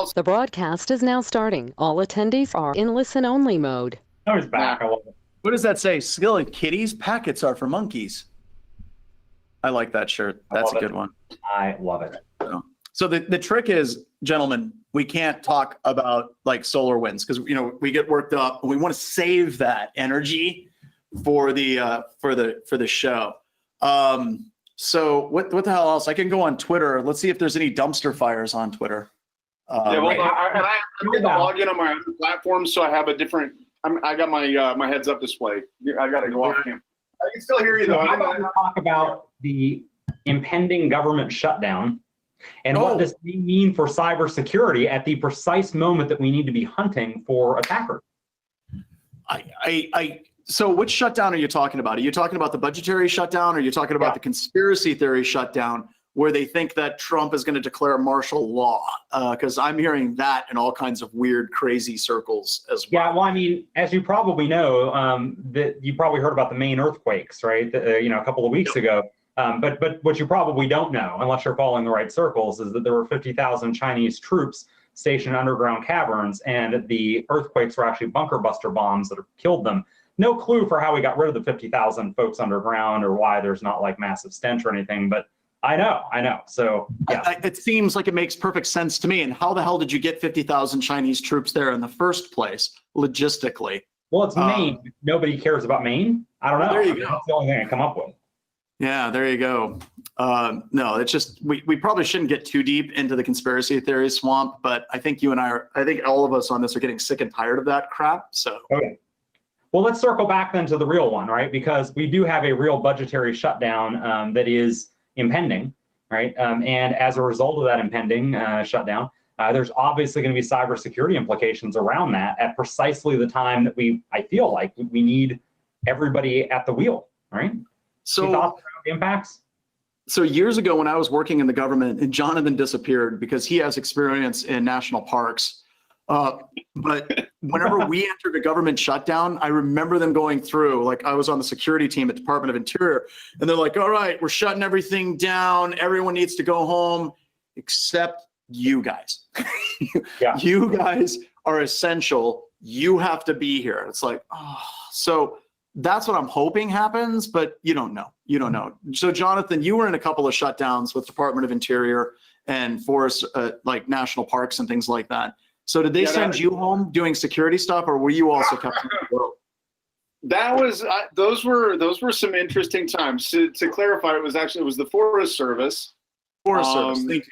house. The broadcast is now starting. All attendees are in listen-only mode. I was back. I love it. What does that say? Skillet kitties, packets are for monkeys. I like that shirt. That's a good one. I love it. So the trick is, gentlemen, we can't talk about like SolarWinds because we get worked up and we want to save that energy for the show. So what the hell else? I can go on Twitter. Let's see if there's any dumpster fires on Twitter. Yeah, well, I made the login on my other platform, so I have a different. I got my heads up display. I got to go off camera. I can still hear you though. I'm going to talk about the impending government shutdown and what this may mean for cybersecurity at the precise moment that we need to be hunting for attackers. So which shutdown are you talking about? Are you talking about the budgetary shutdown? Or are you talking about the conspiracy theory shutdown where they think that Trump is going to declare martial law? Because I'm hearing that in all kinds of weird, crazy circles as well. Yeah, well, I mean, as you probably know, that you probably heard about the Maine earthquakes, right? A couple of weeks ago. But what you probably don't know, unless you're following the right circles, is that there were 50,000 Chinese troops stationed in underground caverns, and the earthquakes were actually bunker buster bombs that have killed them. No clue for how we got rid of the 50,000 folks underground or why there's not like massive stench or anything, but I know. So yeah. It seems like it makes perfect sense to me. And how the hell did you get 50,000 Chinese troops there in the first place, logistically? Well, it's Maine. Nobody cares about Maine. I don't know. There you go. That's the only thing I come up with. Yeah, there you go. No, it's just we probably shouldn't get too deep into the conspiracy theory swamp, but I think you and I think all of us on this are getting sick and tired of that crap. So okay. Well, let's circle back then to the real one, right? Because we do have a real budgetary shutdown that is impending, right? And as a result of that impending shutdown, there's obviously going to be cybersecurity implications around that at precisely the time that I feel like we need everybody at the wheel, right? So thoughts around the impacts? So years ago when I was working in the government, and Jonathan disappeared because he has experience in national parks. But whenever we entered a government shutdown, I remember them going through, like I was on the security team at Department of Interior, and they're like, all right, we're shutting everything down. Everyone needs to go home except you guys. Yeah. You guys are essential. You have to be here. It's like, so that's what I'm hoping happens, but you don't know. You don't know. So Jonathan, you were in a couple of shutdowns with Department of Interior and forest, like national parks and things like that. So did they send you home doing security stuff, or were you also kept on the road? That was those were some interesting times. To clarify, it was the Forest Service. Forest Service, thank you.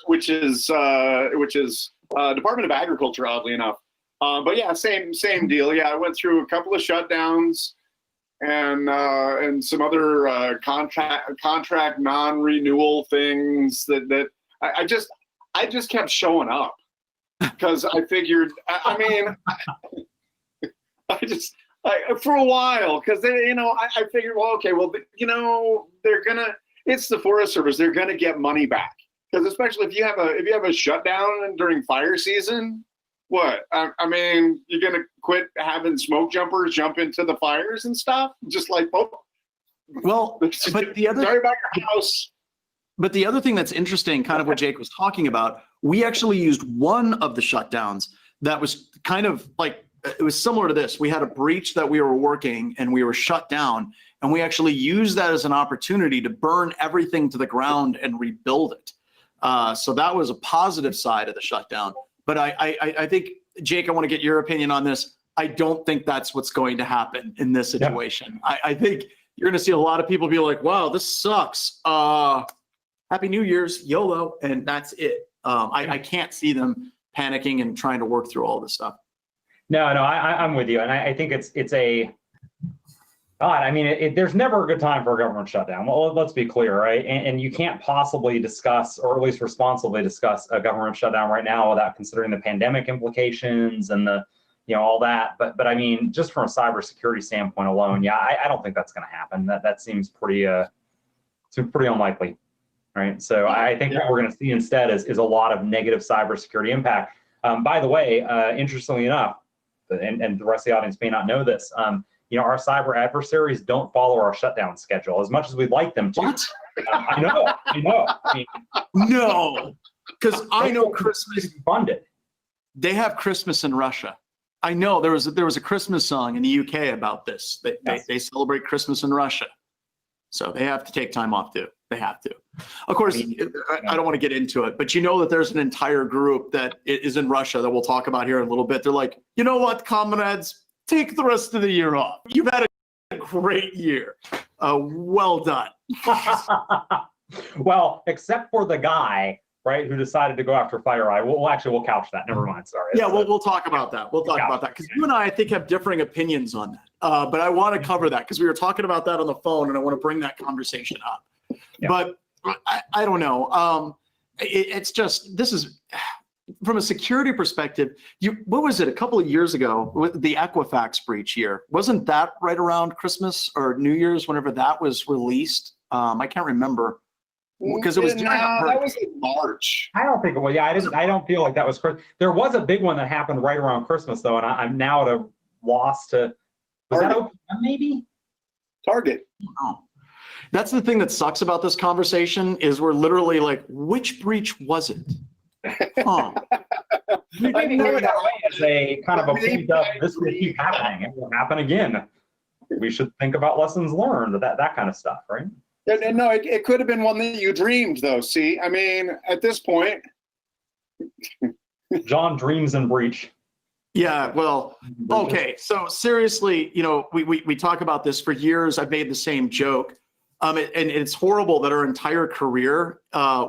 Which is Department of Agriculture, oddly enough. But yeah, same deal. Yeah, I went through a couple of shutdowns and some other contract non-renewal things that I just kept showing up. Because I figured, for a while, because I figured, well, okay, well, it's the Forest Service, they're gonna get money back. Because especially if you have a shutdown during fire season, what? You're gonna quit having smoke jumpers jump into the fires and stuff, just like well, but the other sorry about your house. But the other thing that's interesting, kind of what Jake was talking about, we actually used one of the shutdowns that was kind of like, it was similar to this. We had a breach that we were working and we were shut down, and we actually used that as an opportunity to burn everything to the ground and rebuild it. So that was a positive side of the shutdown. But I think, Jake, I want to get your opinion on this. I don't think that's what's going to happen in this situation. Yeah. I think you're going to see a lot of people be like, wow, this sucks. Happy New Year's, YOLO, and that's it. I can't see them panicking and trying to work through all this stuff. No, I'm with you, and I think it's a. God, there's never a good time for a government shutdown. Well, let's be clear, right? And you can't possibly discuss, or at least responsibly discuss, a government shutdown right now without considering the pandemic implications and the, all that. But just from a cybersecurity standpoint alone, I don't think that's going to happen. That seems pretty unlikely. Right. So I think what we're going to see instead is a lot of negative cybersecurity impact. By the way, interestingly enough, and the rest of the audience may not know this, our cyber adversaries don't follow our shutdown schedule as much as we'd like them to. What? I know. No. Because I know Christmas, funded. they have Christmas in Russia. I know there was a Christmas song in the UK about this. They celebrate Christmas in Russia. So they have to take time off too. They have to. Of course, I don't want to get into it, but you know that there's an entire group that is in Russia that we'll talk about here in a little bit. They're like, you know what, comrades, take the rest of the year off. You've had a great year. Well done. Well, except for the guy, right, who decided to go after FireEye. We'll couch that. Never mind. Sorry. Yeah, we'll talk about that. We'll talk about that because you and I think, have differing opinions on that. But I want to cover that because we were talking about that on the phone, and I want to bring that conversation up. Yeah. But I don't know. It's just, this is from a security perspective. What was it, a couple of years ago with the Equifax breach year? Wasn't that right around Christmas or New Year's, whenever that was released? I can't remember. Because it was that was in March. I don't think it was. Yeah, I don't feel like that was Christmas. There was a big one that happened right around Christmas though, and I'm now at a loss to. Was that open maybe? Target. Oh. That's the thing that sucks about this conversation is we're literally like, which breach was it? Huh. I mean, that is a kind of a point of this will keep happening. It will happen again. We should think about lessons learned, that kind of stuff, right? No, it could have been one that you dreamed, though. See, I mean, at this point, John dreams and breach. Yeah, well, okay. So seriously, you know, we talk about this for years. I've made the same joke, and it's horrible that our entire career, a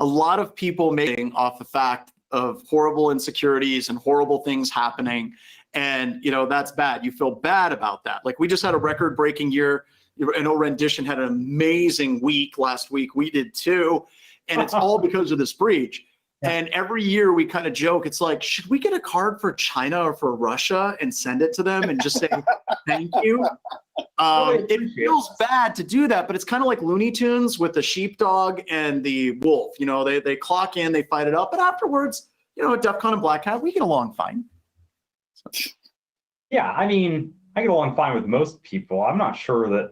lot of people making off the fact of horrible insecurities and horrible things happening, and you know that's bad. You feel bad about that. Like we just had a record-breaking year. I know Rendition had an amazing week last week. We did too. And it's all because of this breach. And every year we kind of joke, it's like, should we get a card for China or for Russia and send it to them and just say, thank you? It feels bad to do that, but it's kind of like Looney Tunes with the sheepdog and the wolf. You know, they clock in, they fight it up, but afterwards, you know, at DEF CON and Black Hat, we get along fine. So. Yeah, I mean, I get along fine with most people. I'm not sure that,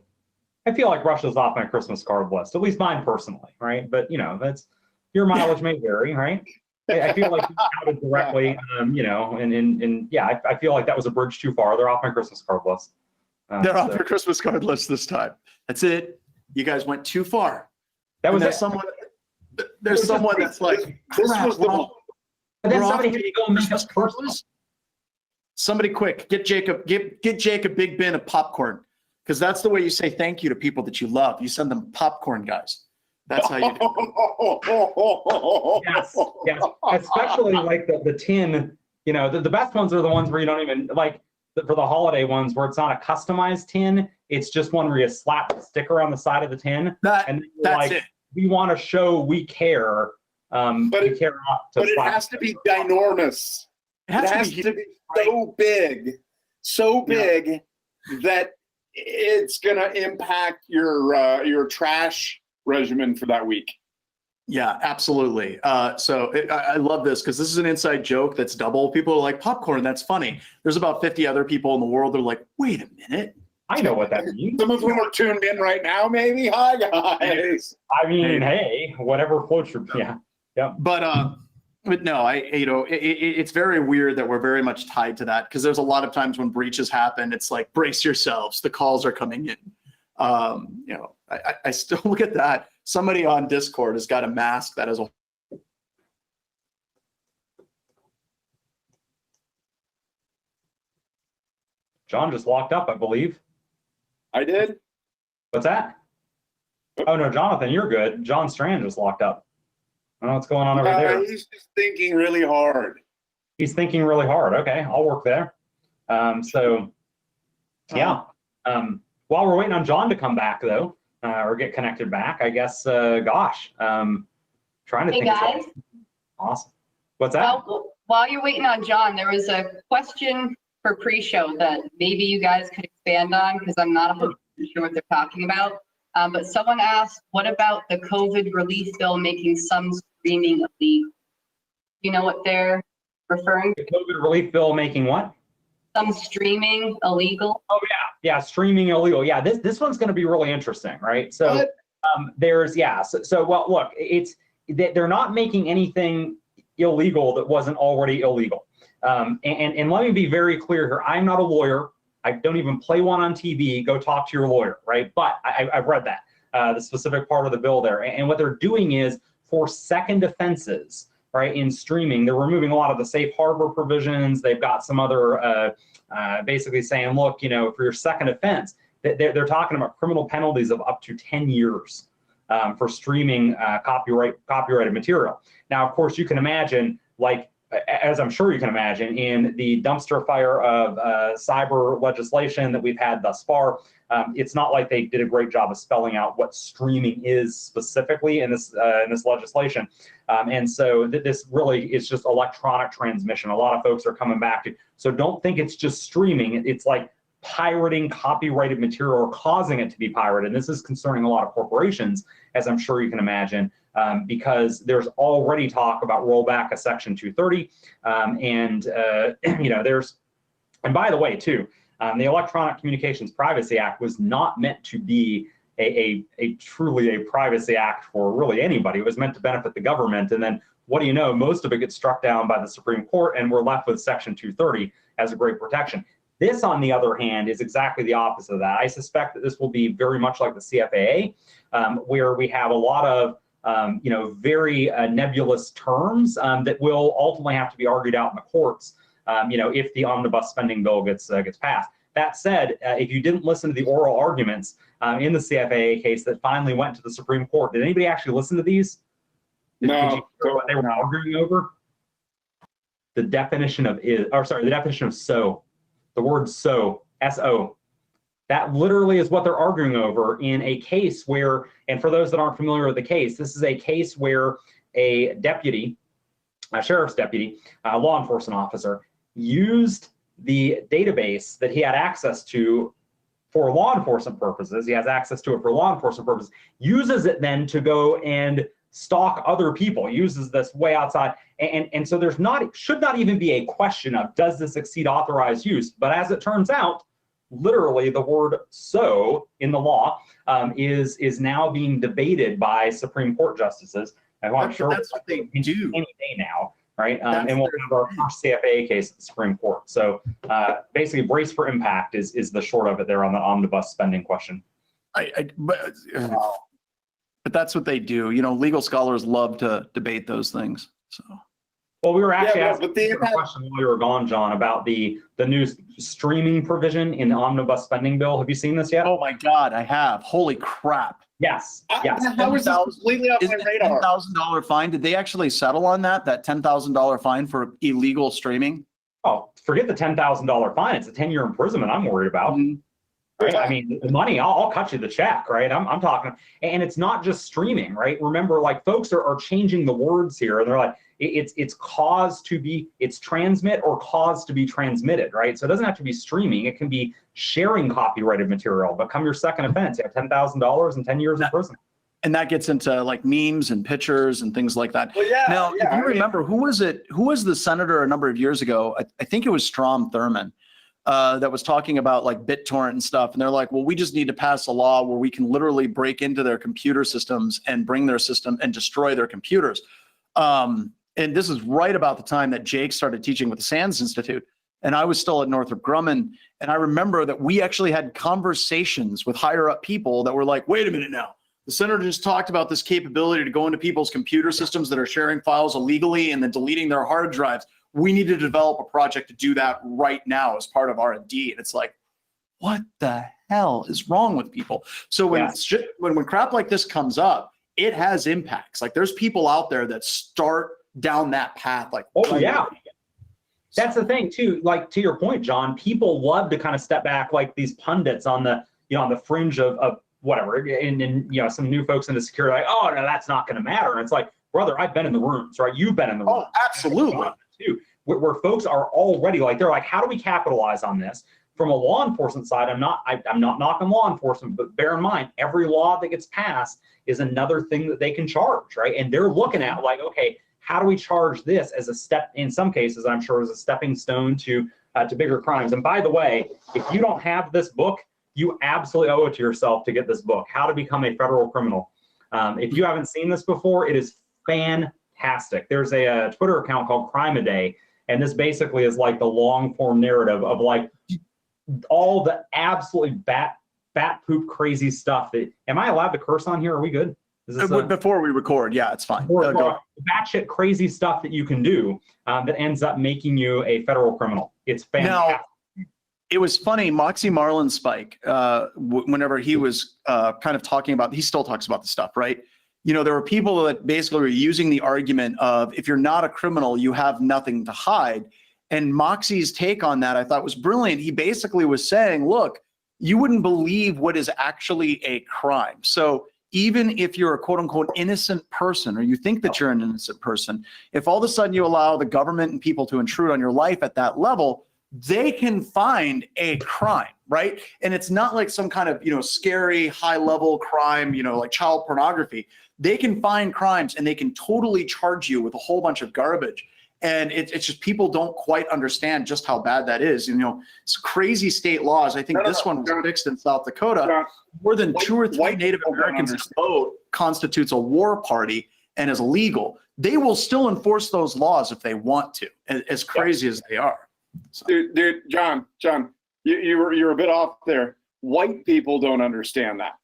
I feel like Russia's off my Christmas card list, at least mine personally, right? But, you know, that's, your mileage may vary, right? I feel like you counted directly, you know, and yeah, I feel like that was a bridge too far. They're off my Christmas card list. They're off your Christmas card list this time. That's it. You guys went too far. That was there's someone that's like, this was the one. But then somebody had to go and make us card list. Somebody quick, get Jake a big bin of popcorn. Because that's the way you say thank you to people that you love. You send them popcorn, guys. That's how you do it. Yes. Especially like the tin, you know, the best ones are the ones where you don't even, like for the holiday ones where it's not a customized tin, it's just one where you slap the sticker on the side of the tin. And that's like, it. We want to show we care. But it has to be ginormous. It has to be so big that it's going to impact your trash regimen for that week. Yeah, absolutely. So I love this because this is an inside joke that's double. People are like, popcorn, that's funny. There's about 50 other people in the world that are like, wait a minute. I know what that means. Some of them are tuned in right now, maybe. Hi, guys. I mean, hey, whatever floats your, yeah. But no, it's very weird that we're very much tied to that because there's a lot of times when breaches happen, it's like, brace yourselves, the calls are coming in. You know, I still look at that. Somebody on Discord has got a mask that is a. John just locked up, I believe. I did. What's that? Oh no, Jonathan, you're good. John Strand just locked up. I don't know what's going on over there. He's just thinking really hard. He's thinking really hard. Okay, I'll work there. While we're waiting on John to come back, though, or get connected back, I guess, trying to think. Hey, guys. Awesome. What's that? Well, while you're waiting on John, there was a question for pre-show that maybe you guys could expand on because I'm not 100% sure what they're talking about. But someone asked, what about the COVID relief bill making some streaming illegal? You know what they're referring to? The COVID relief bill making what? Some streaming illegal. Oh yeah, streaming illegal. Yeah, this one's going to be really interesting, right? So there's well, look, they're not making anything illegal that wasn't already illegal. And let me be very clear here. I'm not a lawyer. I don't even play one on TV. Go talk to your lawyer, right? But I've read that, the specific part of the bill there. And what they're doing is for second offenses, right, in streaming, they're removing a lot of the safe harbor provisions. They've got some other basically saying, look, for your second offense, they're talking about criminal penalties of up to 10 years for streaming copyrighted material. Now, of course, you can imagine, like, as I'm sure you can imagine, in the dumpster fire of cyber legislation that we've had thus far, it's not like they did a great job of spelling out what streaming is specifically in this legislation. And so this really is just electronic transmission. A lot of folks are coming back to, so don't think it's just streaming. It's like pirating copyrighted material or causing it to be pirated. And this is concerning a lot of corporations, as I'm sure you can imagine, because there's already talk about rollback of Section 230. And by the way, too, the Electronic Communications Privacy Act was not meant to be a truly a privacy act for really anybody. It was meant to benefit the government. And then what do you know? Most of it gets struck down by the Supreme Court, and we're left with Section 230 as a great protection. This, on the other hand, is exactly the opposite of that. I suspect that this will be very much like the CFAA, where we have a lot of very nebulous terms that will ultimately have to be argued out in the courts, if the omnibus spending bill gets passed. That said, if you didn't listen to the oral arguments in the CFAA case that finally went to the Supreme Court, did anybody actually listen to these? Did you hear what they were arguing over? The definition of the definition of so. The word so, S-O. That literally is what they're arguing over in a case where, and for those that aren't familiar with the case, this is a case where a deputy, a sheriff's deputy, a law enforcement officer, used the database that he had access to for law enforcement purposes. He has access to it for law enforcement purposes, uses it then to go and stalk other people, uses this way outside. And so should not even be a question of, does this exceed authorized use? But as it turns out, literally the word so in the law is now being debated by Supreme Court justices. And I'm sure that's what they do any day now, right? And we'll have our first CFAA case at the Supreme Court. So basically, brace for impact is the short of it there on the omnibus spending question. But that's what they do. Legal scholars love to debate those things. So. Well, we were actually asking a question while you were gone, John, about the new streaming provision in the omnibus spending bill. Have you seen this yet? Oh my God, I have. Holy crap. Yes. Yes. How is this completely off my radar? $10,000 fine. Did they actually settle on that $10,000 fine for illegal streaming? Oh, forget the $10,000 fine. It's a 10-year imprisonment I'm worried about. Mm-hmm. Right? I mean, the money, I'll cut you the check, right? I'm talking, and it's not just streaming, right? Remember, like, folks are changing the words here, and they're like, it's caused to be, it's transmit or caused to be transmitted, right? So it doesn't have to be streaming. It can be sharing copyrighted material, but come your second offense, you have $10,000 and 10 years in prison. And that gets into like memes and pictures and things like that. Well, yeah. Now, if you remember, who was the senator a number of years ago? I think it was Strom Thurmond. That was talking about like BitTorrent and stuff. And they're like, well, we just need to pass a law where we can literally break into their computer systems and bring their system and destroy their computers. And this is right about the time that Jake started teaching with the SANS Institute. And I was still at Northrop Grumman. And I remember that we actually had conversations with higher up people that were like, wait a minute now. The senator just talked about this capability to go into people's computer systems that are sharing files illegally and then deleting their hard drives. We need to develop a project to do that right now as part of R&D. And it's like, what the hell is wrong with people? So when crap like this comes up, it has impacts. Like there's people out there that start down that path. Like, oh yeah. That's the thing too. Like to your point, John, people love to kind of step back like these pundits on the, on the fringe of whatever. And some new folks in the security, like, oh no, that's not going to matter. And it's like, brother, I've been in the rooms, right? You've been in the rooms. Oh, absolutely. Too, where folks are already like, they're like, how do we capitalize on this? From a law enforcement side, I'm not knocking law enforcement, but bear in mind, every law that gets passed is another thing that they can charge, right? And they're looking at like, okay, how do we charge this as a step, in some cases, I'm sure as a stepping stone to bigger crimes. And by the way, if you don't have this book, you absolutely owe it to yourself to get this book, How to Become a Federal Criminal. If you haven't seen this before, it is fantastic. There's a Twitter account called Crime a Day, and this basically is like the long form narrative of like all the absolutely bat poop crazy stuff that, am I allowed to curse on here? Are we good? Is this, Before we record, yeah, it's fine. Batshit crazy stuff that you can do that ends up making you a federal criminal. It's fantastic. Now, it was funny, Moxie Marlinspike, whenever he was kind of talking about, he still talks about the stuff, right? You know, there were people that basically were using the argument of, if you're not a criminal, you have nothing to hide. And Moxie's take on that, I thought, was brilliant. He basically was saying, look, you wouldn't believe what is actually a crime. So even if you're a quote unquote innocent person, or you think that you're an innocent person, if all of a sudden you allow the government and people to intrude on your life at that level, they can find a crime, right? And it's not like some kind of, you know, scary high level crime, you know, like child pornography. They can find crimes and they can totally charge you with a whole bunch of garbage. And it's just people don't quite understand just how bad that is. You know, it's crazy state laws. I think this one was fixed in South Dakota. More than 2 or 3 Native Americans vote constitutes a war party and is illegal. They will still enforce those laws if they want to, as crazy as they are. So. Dude, John, you're a bit off there. White people don't understand that.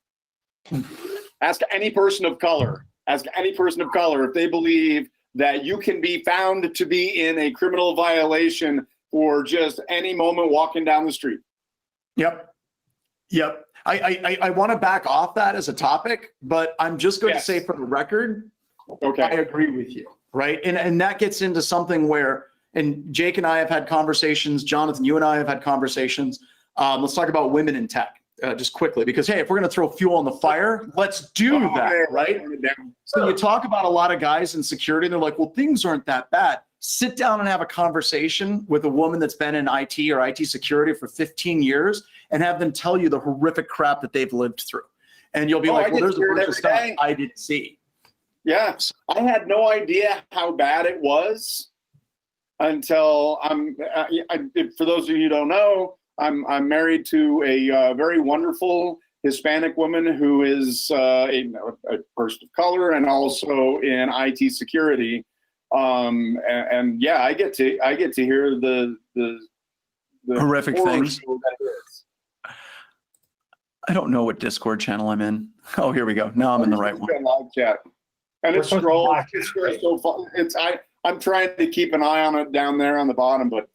Ask any person of color. Ask any person of color if they believe that you can be found to be in a criminal violation for just any moment walking down the street. Yep. I want to back off that as a topic, but I'm just going to say for the record, okay, I agree with you, right? And that gets into something where, and Jake and I have had conversations, Jonathan, you and I have had conversations. Let's talk about women in tech. Just quickly, because hey, if we're going to throw fuel on the fire, let's do that, right? So you talk about a lot of guys in security, and they're like, well, things aren't that bad. Sit down and have a conversation with a woman that's been in IT or IT security for 15 years and have them tell you the horrific crap that they've lived through. And you'll be like, well, there's a bunch of stuff I didn't see. Yeah, I had no idea how bad it was until for those of you who don't know, I'm married to a very wonderful Hispanic woman who is a person of color and also in IT security. And yeah, I get to hear the horrific things. I don't know what Discord channel I'm in. Oh, here we go. Now I'm in the right one. Live chat. And it scrolls so far. I'm trying to keep an eye on it down there on the bottom, but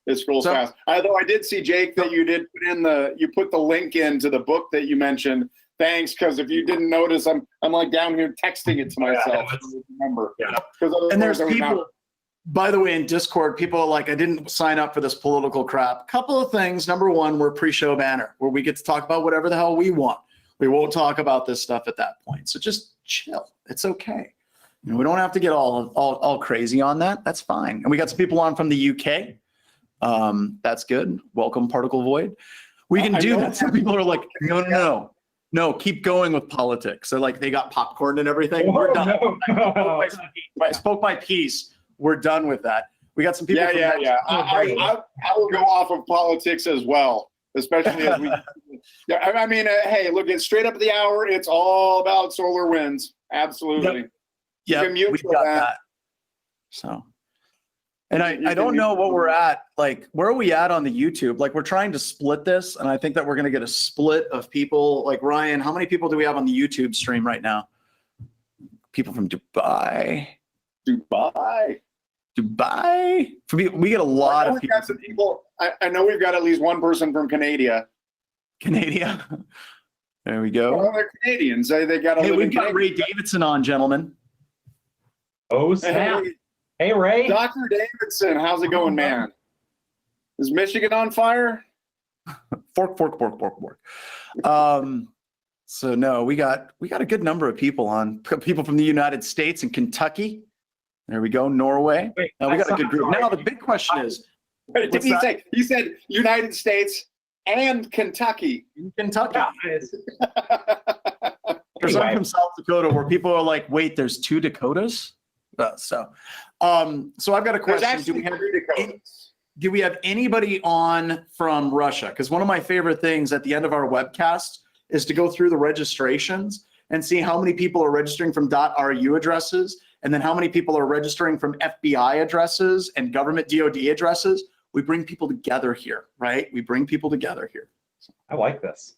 it scrolls fast. Although I did see, Jake, that you did put the link into the book that you mentioned. Thanks, because if you didn't notice, I'm like down here texting it to myself. Remember? Yeah. And there's people, by the way, in Discord, people are like, I didn't sign up for this political crap. Couple of things. Number one, we're pre-show banner where we get to talk about whatever the hell we want. We won't talk about this stuff at that point. So just chill. It's okay. You know, we don't have to get all crazy on that. That's fine. And we got some people on from the UK. That's good. Welcome, Particle Void. We can do that. Some people are like, no, keep going with politics. They're like, they got popcorn and everything. We're done. I spoke my piece. We're done with that. We got some people. Yeah. I will go off of politics as well, especially as we. I mean, hey, look, it's straight up at the hour. It's all about SolarWinds. Absolutely. Yeah, we got that. So. And I don't know what we're at, like, where are we at on the YouTube? Like, we're trying to split this, and I think that we're going to get a split of people. Like, Ryan, how many people do we have on the YouTube stream right now? People from Dubai. We get a lot of people. I know we've got at least one person from Canada. There we go. Well, they're Canadians. They got. Hey, we've got Ray Davidson on, gentlemen. Oh, snap. Hey, Ray. Dr. Davidson, how's it going, man? Is Michigan on fire? Fork. So no, we got a good number of people on. People from the United States and Kentucky. There we go. Norway. Now we got a good group. Now the big question is, what did he say? He said United States and Kentucky. Kentucky. There's one from South Dakota where people are like, wait, there's 2 Dakotas? So I've got a question. Do we have anybody on from Russia? Because one of my favorite things at the end of our webcast is to go through the registrations and see how many people are registering from .ru addresses, and then how many people are registering from FBI addresses and government DoD addresses. We bring people together here, right? We bring people together here. I like this.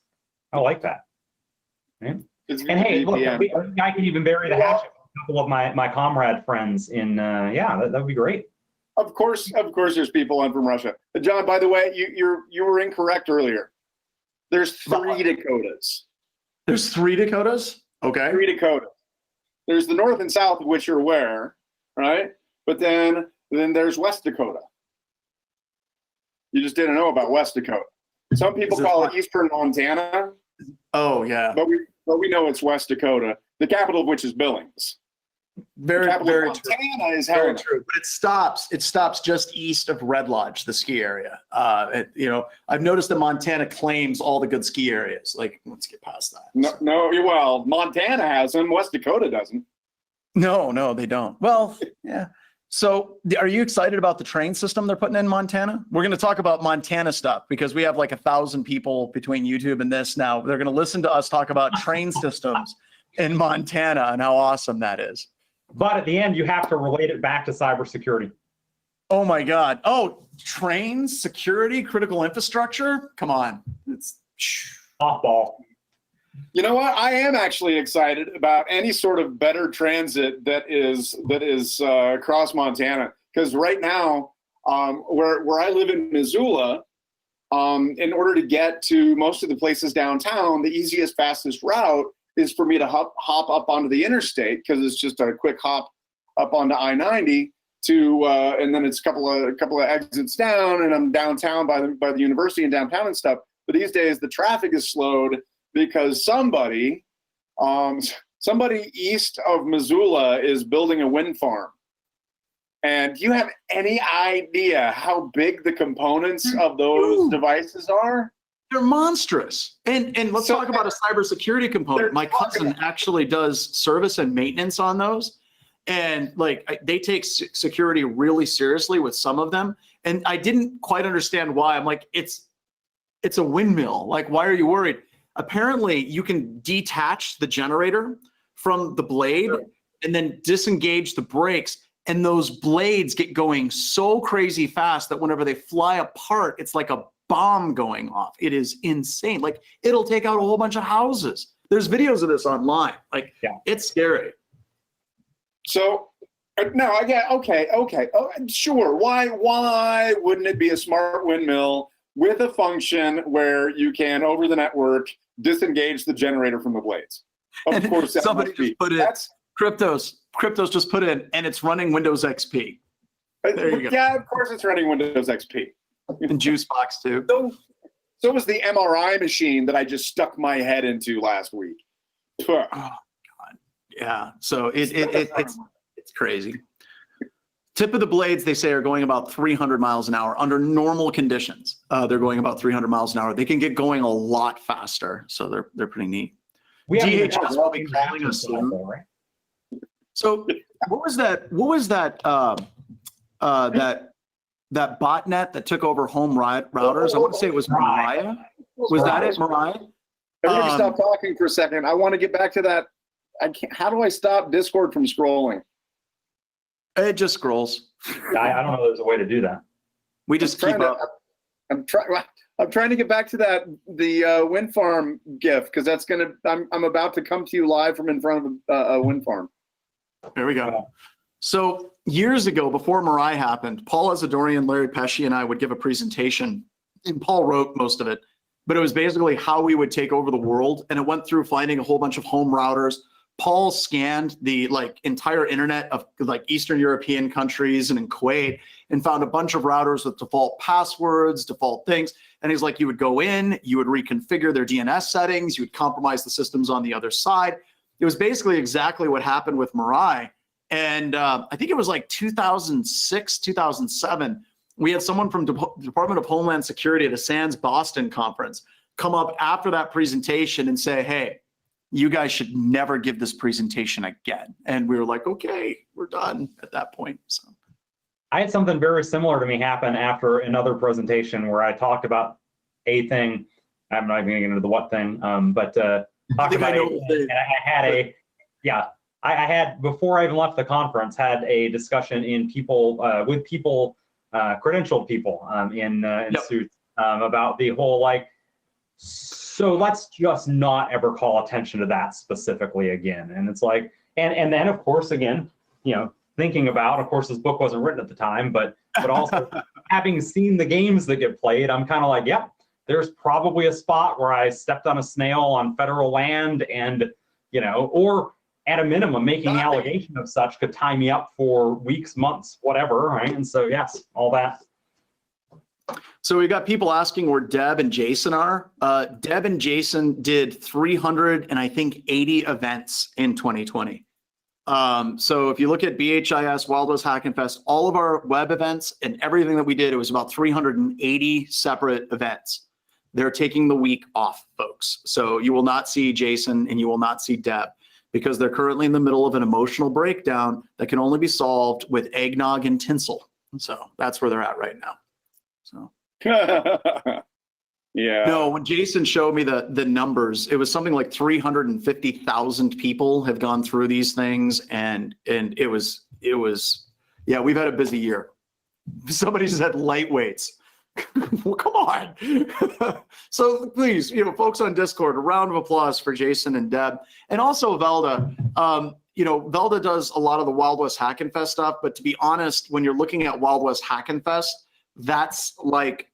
I like that. And It's hey, look, VPN. I could even bury the hatchet with a couple of my comrade friends in, yeah, that would be great. Of course, there's people on from Russia. But John, by the way, you were incorrect earlier. There's 3 Dakotas. There's 3 Dakotas? Okay. 3 Dakotas. There's the North and South, of which you're aware, right? But then there's West Dakota. You just didn't know about West Dakota. Some people call it Eastern Montana. Oh, yeah. But we know it's West Dakota, the capital of which is Billings. Very, The capital very of true. Montana is Very Helena. true. But it stops just east of Red Lodge, the ski area. I've noticed that Montana claims all the good ski areas. Like, let's get past that. Well, Montana has them. West Dakota doesn't. No, they don't. Well, yeah. So are you excited about the train system they're putting in Montana? We're going to talk about Montana stuff because we have like 1,000 people between YouTube and this now. They're going to listen to us talk about train systems in Montana and how awesome that is. But at the end, you have to relate it back to cybersecurity. Oh my God. Oh, trains, security, critical infrastructure. Come on. It's Softball. You know what? I am actually excited about any sort of better transit that is across Montana. Because right now, where I live in Missoula, in order to get to most of the places downtown, the easiest, fastest route is for me to hop up onto the interstate because it's just a quick hop up onto I-90 and then it's a couple of exits down, and I'm downtown by the university and downtown and stuff. But these days the traffic is slowed because somebody east of Missoula is building a wind farm. And do you have any idea how big the components of those devices are? They're monstrous. And let's talk about a cybersecurity component. My cousin actually does service and maintenance on those. And like they take security really seriously with some of them. And I didn't quite understand why. I'm like, it's a windmill. Like, why are you worried? Apparently you can detach the generator from the blade and then disengage the brakes. And those blades get going so crazy fast that whenever they fly apart, it's like a bomb going off. It is insane. Like, it'll take out a whole bunch of houses. There's videos of this online. Like, It's scary. So no, I get okay. Oh, sure. Why wouldn't it be a smart windmill with a function where you can, over the network, disengage the generator from the blades? Of course, that somebody must be. just put in Cryptos just put in, and it's running Windows XP. There you go. Yeah, of course it's running Windows XP. And Juicebox too. So was the MRI machine that I just stuck my head into last week. Oh God, yeah. So it's crazy. Tip of the blades, they say, are going about 300 miles an hour under normal conditions. They're going about 300 miles an hour. They can get going a lot faster, so they're pretty neat. DHS will be calling us soon. Right? So what was that botnet that took over home routers? I want to say it was Mariah. Was that it, Mariah? Everybody stop talking for a second. I want to get back to that. How do I stop Discord from scrolling? It just scrolls. I don't know there's a way to do that. We just keep up. I'm trying to get back to the wind farm GIF because that's gonna. I'm about to come to you live from in front of a wind farm. There we go. So years ago, before Mariah happened, Paul Asadorian, Larry Pesci, and I would give a presentation, and Paul wrote most of it, but it was basically how we would take over the world, and it went through finding a whole bunch of home routers. Paul scanned the entire internet of Eastern European countries and in Kuwait and found a bunch of routers with default passwords, default things. And he's like, you would go in, you would reconfigure their DNS settings, you would compromise the systems on the other side. It was basically exactly what happened with Mariah. And I think it was like 2006, 2007. We had someone from Department of Homeland Security at a SANS Boston conference come up after that presentation and say, hey, you guys should never give this presentation again. And we were like, okay, we're done at that point. So I had something very similar to me happen after another presentation where I talked about a thing. I'm not even going to get into the what thing, but talked about know it, the- and I had I had, before I even left the conference, had a discussion in people, with people, credentialed people in Yep. suits about the whole, like, so let's just not ever call attention to that specifically again. And it's like, and then of course, again, you know, thinking about, of course, this book wasn't written at the time, but also having seen the games that get played, I'm kind of like, yep, there's probably a spot where I stepped on a snail on federal land, and, you know, or at a minimum, making the allegation of such could tie me up for weeks, months, whatever, right? And so, yes, all that. So we got people asking where Deb and Jason are. Deb and Jason did 300 and I think 80 events in 2020. So if you look at BHIS, Wild West Hack and Fest, all of our web events and everything that we did, it was about 380 separate events. They're taking the week off, folks. So you will not see Jason and you will not see Deb, because they're currently in the middle of an emotional breakdown that can only be solved with eggnog and tinsel. So that's where they're at right now. So. Yeah. No, when Jason showed me the numbers, it was something like 350,000 people have gone through these things, and it was yeah, we've had a busy year. Somebody said lightweights. Well, come on. So please, you know, folks on Discord, a round of applause for Jason and Deb, and also Velda. You know, Velda does a lot of the Wild West Hack and Fest stuff, but to be honest, when you're looking at Wild West Hack and Fest, that's like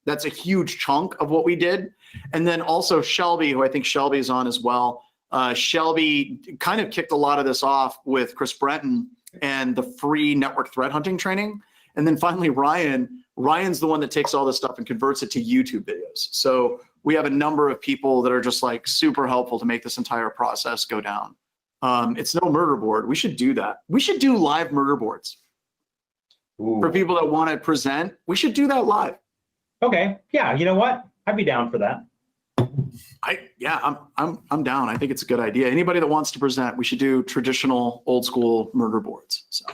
that's a huge chunk of what we did. And then also Shelby, who I think Shelby is on as well. Shelby kind of kicked a lot of this off with Chris Breton and the free network threat hunting training. And then finally Ryan's the one that takes all this stuff and converts it to YouTube videos. So we have a number of people that are just like super helpful to make this entire process go down. It's no murder board. We should do that. We should do live murder boards. Ooh. For people that want to present, we should do that live. Okay, yeah, you know what? I'd be down for that. I'm down. I think it's a good idea. Anybody that wants to present, we should do traditional old school murder boards. So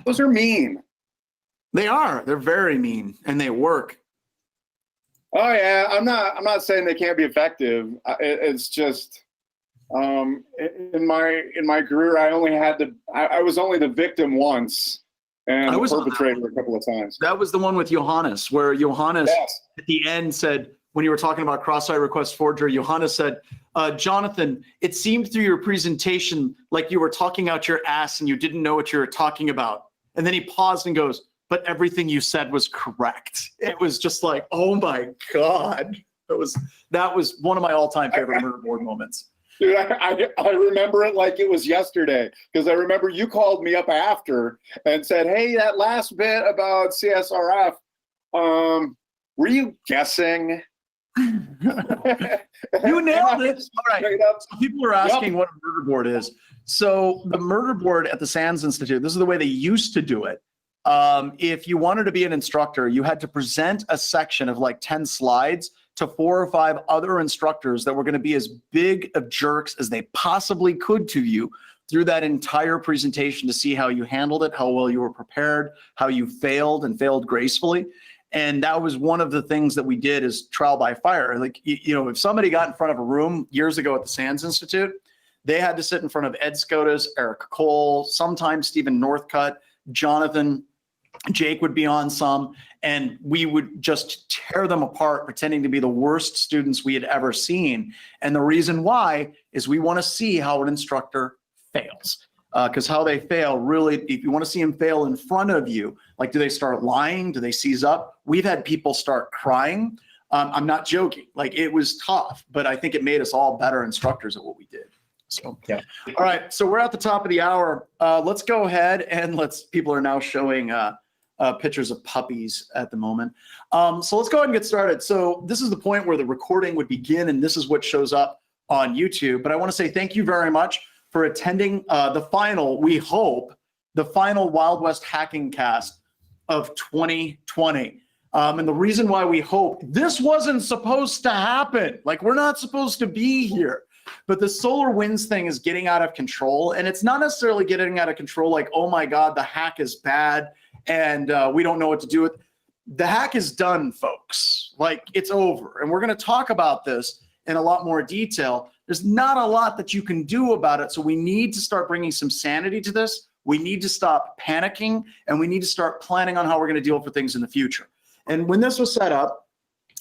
Those are mean. they are. They're very mean and they work. Oh yeah, I'm not saying they can't be effective. It's just in my career, I was only the victim once and I was the perpetrator a couple of times. That was the one with Johannes, where Johannes Yes. at the end said, when you were talking about cross-site request forgery, Johannes said, Jonathan, it seemed through your presentation like you were talking out your ass and you didn't know what you were talking about. And then he paused and goes, but everything you said was correct. It was just like, oh my God. That was one of my all-time favorite murder board moments. Dude, I remember it like it was yesterday, because I remember you called me up after and said, hey, that last bit about CSRF, were you guessing? You nailed it. All right. So people were asking what a murder board is. So the murder board at the SANS Institute, this is the way they used to do it. If you wanted to be an instructor, you had to present a section of like 10 slides to 4 or 5 other instructors that were going to be as big of jerks as they possibly could to you through that entire presentation to see how you handled it, how well you were prepared, how you failed and failed gracefully. And that was one of the things that we did is trial by fire. Like, you know, if somebody got in front of a room years ago at the SANS Institute, they had to sit in front of Ed Scotus, Eric Cole, sometimes Stephen Northcutt, Jonathan, Jake would be on some, and we would just tear them apart, pretending to be the worst students we had ever seen. And the reason why is we want to see how an instructor fails. Because how they fail, really, if you want to see them fail in front of you, like, do they start lying? Do they seize up? We've had people start crying. I'm not joking. Like, it was tough, but I think it made us all better instructors at what we did. So, yeah. All right. So we're at the top of the hour. Let's go ahead and people are now showing pictures of puppies at the moment. So let's go ahead and get started. So this is the point where the recording would begin, and this is what shows up on YouTube. But I want to say thank you very much for attending the final, we hope, the final Wild West Hacking Cast of 2020. And the reason why we hope, this wasn't supposed to happen. Like, we're not supposed to be here. But the SolarWinds thing is getting out of control. And it's not necessarily getting out of control like, oh my God, the hack is bad and we don't know what to do with it. The hack is done, folks. Like, it's over. And we're going to talk about this in a lot more detail, there's not a lot that you can do about it. So we need to start bringing some sanity to this. We need to stop panicking, and we need to start planning on how we're going to deal with things in the future. And when this was set up,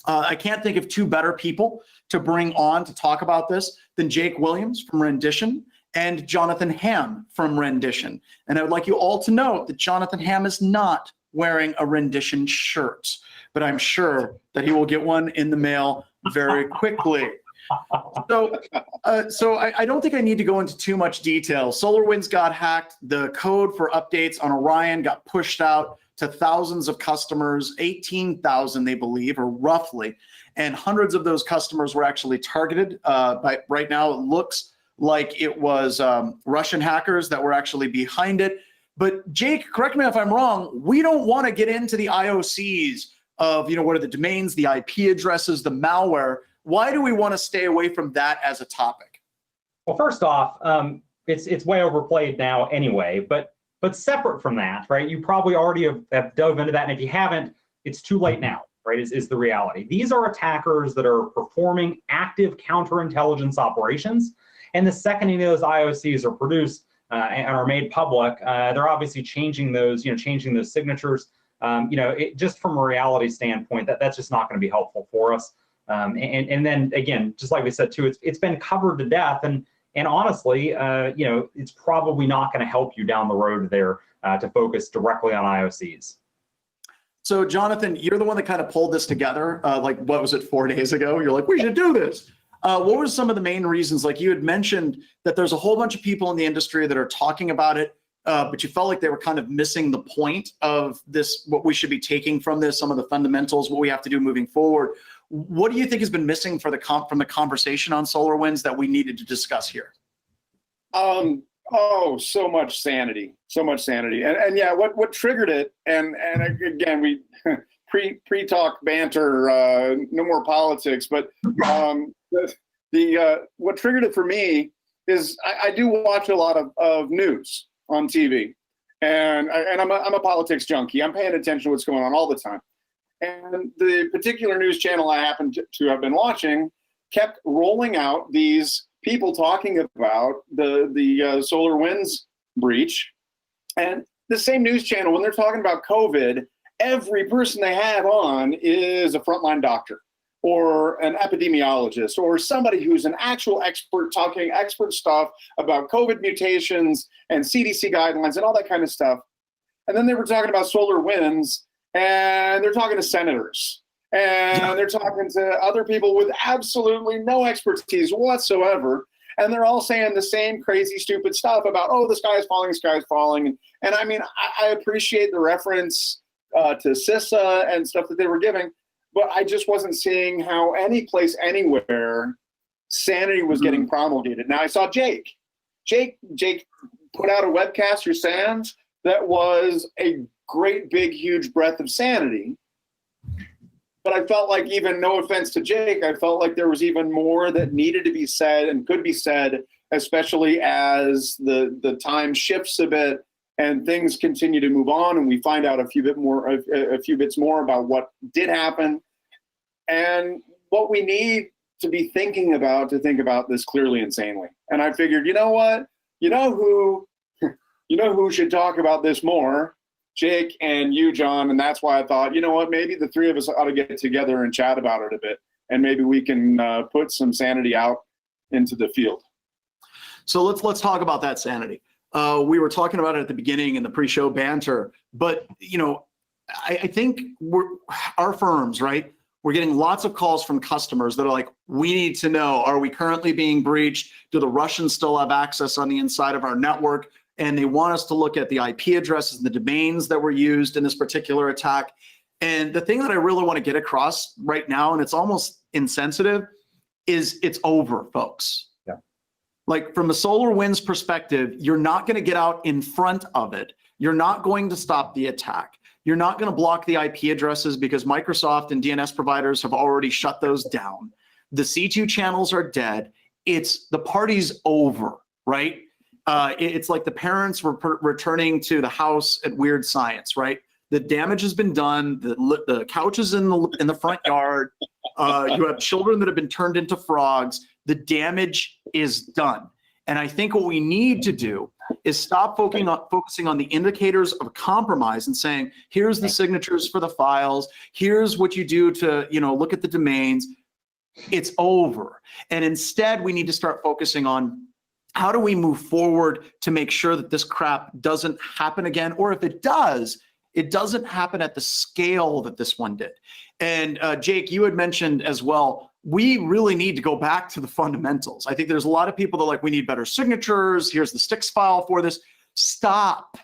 I can't think of two better people to bring on to talk about this than Jake Williams from Rendition and Jonathan Ham from Rendition. And I would like you all to note that Jonathan Ham is not wearing a Rendition shirt, but I'm sure that he will get one in the mail very quickly. So I don't think I need to go into too much detail. SolarWinds got hacked. The code for updates on Orion got pushed out to thousands of customers, 18,000 they believe, or roughly, and hundreds of those customers were actually targeted. But right now it looks like it was Russian hackers that were actually behind it. But Jake, correct me if I'm wrong, we don't want to get into the IOCs of, what are the domains, the IP addresses, the malware. Why do we want to stay away from that as a topic? Well, first off, it's way overplayed now anyway, but separate from that, right? You probably already have dove into that, and if you haven't, it's too late now, right? Is the reality. These are attackers that are performing active counterintelligence operations, and the second any of those IOCs are produced and are made public, they're obviously changing those, changing those signatures. Just from a reality standpoint, that's just not going to be helpful for us. And then again, just like we said too, it's been covered to death, and honestly, it's probably not going to help you down the road there to focus directly on IOCs. So Jonathan, you're the one that kind of pulled this together. Like, what was it, 4 days ago? You're like, we should do this. What were some of the main reasons? Like, you had mentioned that there's a whole bunch of people in the industry that are talking about it, but you felt like they were kind of missing the point of this, what we should be taking from this, some of the fundamentals, what we have to do moving forward. What do you think has been missing from the conversation on SolarWinds that we needed to discuss here? So much sanity, and yeah, what triggered it, and again, we pre-talk banter, no more politics, but what triggered it for me is I do watch a lot of news on TV, and I'm a politics junkie. I'm paying attention to what's going on all the time. And the particular news channel I happen to have been watching kept rolling out these people talking about the SolarWinds breach. And the same news channel, when they're talking about COVID, every person they have on is a frontline doctor or an epidemiologist or somebody who's an actual expert talking expert stuff about COVID mutations and CDC guidelines and all that kind of stuff. And then they were talking about SolarWinds, and they're talking to senators, and they're talking to other people with absolutely no expertise whatsoever. And they're all saying the same crazy, stupid stuff about, oh, the sky is falling. And I mean, I appreciate the reference to CISA and stuff that they were giving, but I just wasn't seeing how any place, anywhere, sanity was getting promulgated. Now I saw Jake put out a webcast, your Sands, that was a great, big, huge breath of sanity. But I felt like, even no offense to Jake, I felt like there was even more that needed to be said and could be said, especially as the time shifts a bit and things continue to move on, and we find out a few bits more about what did happen and what we need to be thinking about to think about this clearly and sanely. And I figured, you know what? You know who should talk about this more? Jake and you, John, and that's why I thought, you know what, maybe the three of us ought to get together and chat about it a bit, and maybe we can put some sanity out into the field. So let's talk about that sanity. We were talking about it at the beginning in the pre-show banter, but I think our firms, right? We're getting lots of calls from customers that are like, we need to know, are we currently being breached? Do the Russians still have access on the inside of our network? And they want us to look at the IP addresses and the domains that were used in this particular attack. And the thing that I really want to get across right now, and it's almost insensitive, is it's over, folks. Yeah. Like, from the SolarWinds perspective, you're not going to get out in front of it. You're not going to stop the attack. You're not going to block the IP addresses because Microsoft and DNS providers have already shut those down. The C2 channels are dead. The party's over, right? It's like the parents were returning to the house at Weird Science, right? The damage has been done. The couch is in the front yard. You have children that have been turned into frogs. The damage is done. And I think what we need to do is stop focusing on the indicators of compromise and saying, here's the signatures for the files. Here's what you do to, look at the domains. It's over. And instead, we need to start focusing on how do we move forward to make sure that this crap doesn't happen again, or if it does, it doesn't happen at the scale that this one did. And Jake, you had mentioned as well, we really need to go back to the fundamentals. I think there's a lot of people that are like, we need better signatures. Here's the sticks file for this. Stop.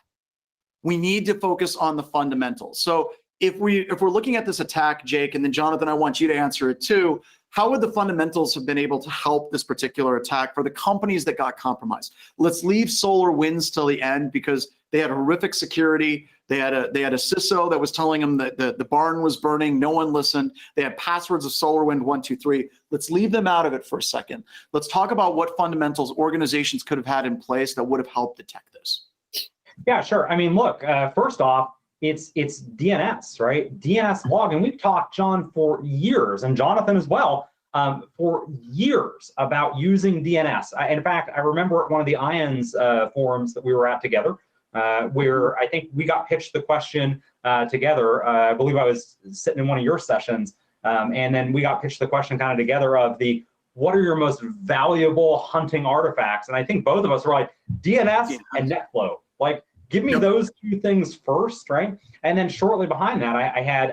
We need to focus on the fundamentals. So if we're looking at this attack, Jake, and then Jonathan, I want you to answer it too. How would the fundamentals have been able to help this particular attack for the companies that got compromised? Let's leave SolarWinds till the end because they had horrific security. They had a CISO that was telling them that the barn was burning. No one listened. They had passwords of SolarWind 123. Let's leave them out of it for a second. Let's talk about what fundamentals organizations could have had in place that would have helped detect this. Yeah, sure. I mean, look, first off, it's DNS, right? DNS log, and we've talked, John, for years, and Jonathan as well, for years about using DNS. In fact, I remember at one of the IONS forums that we were at together, where I think we got pitched the question together. I believe I was sitting in one of your sessions, and then we got pitched the question kind of together of what are your most valuable hunting artifacts? And I think both of us were like, DNS and NetFlow. Like, give me those two things first, right? And then shortly behind that,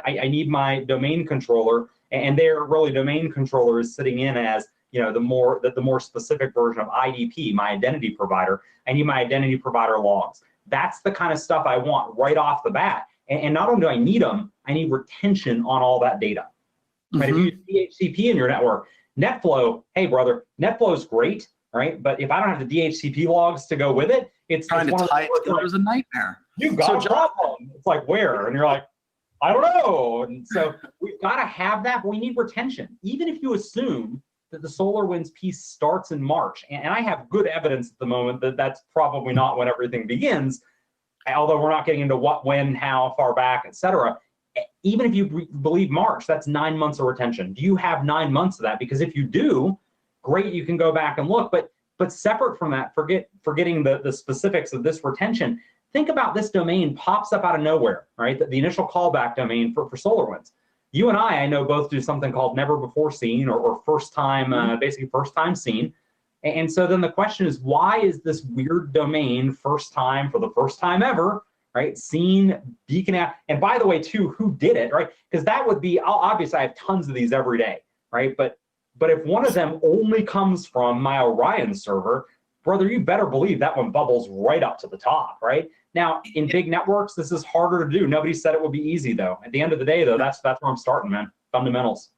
I need my domain controller, and their really domain controller is sitting in as the more specific version of IDP, my identity provider. I need my identity provider logs. That's the kind of stuff I want right off the bat. And not only do I need them, I need retention on all that data. Right? If you use DHCP in your network, NetFlow, hey brother, NetFlow is great, right? But if I don't have the DHCP logs to go with it, it's trying to tie it together is a nightmare. You've got a problem. It's like, where? And you're like, I don't know. And so we've got to have that, but we need retention. Even if you assume that the SolarWinds piece starts in March, and I have good evidence at the moment that that's probably not when everything begins, although we're not getting into what, when, how, far back, et cetera. Even if you believe March, that's 9 months of retention. Do you have 9 months of that? Because if you do, great, you can go back and look. But separate from that, forgetting the specifics of this retention, think about this domain pops up out of nowhere, right? The initial callback domain for SolarWinds. You and I know both do something called never before seen or first time, basically first time seen. And so then the question is, why is this weird domain first time for the first time ever, right? Seen, beacon out. And by the way, too, who did it, right? Because that would be, obviously I have tons of these every day, right? But if one of them only comes from my Orion server, brother, you better believe that one bubbles right up to the top, right? Now, in big networks, this is harder to do. Nobody said it would be easy, though. At the end of the day, though, that's where I'm starting, man. Fundamentals.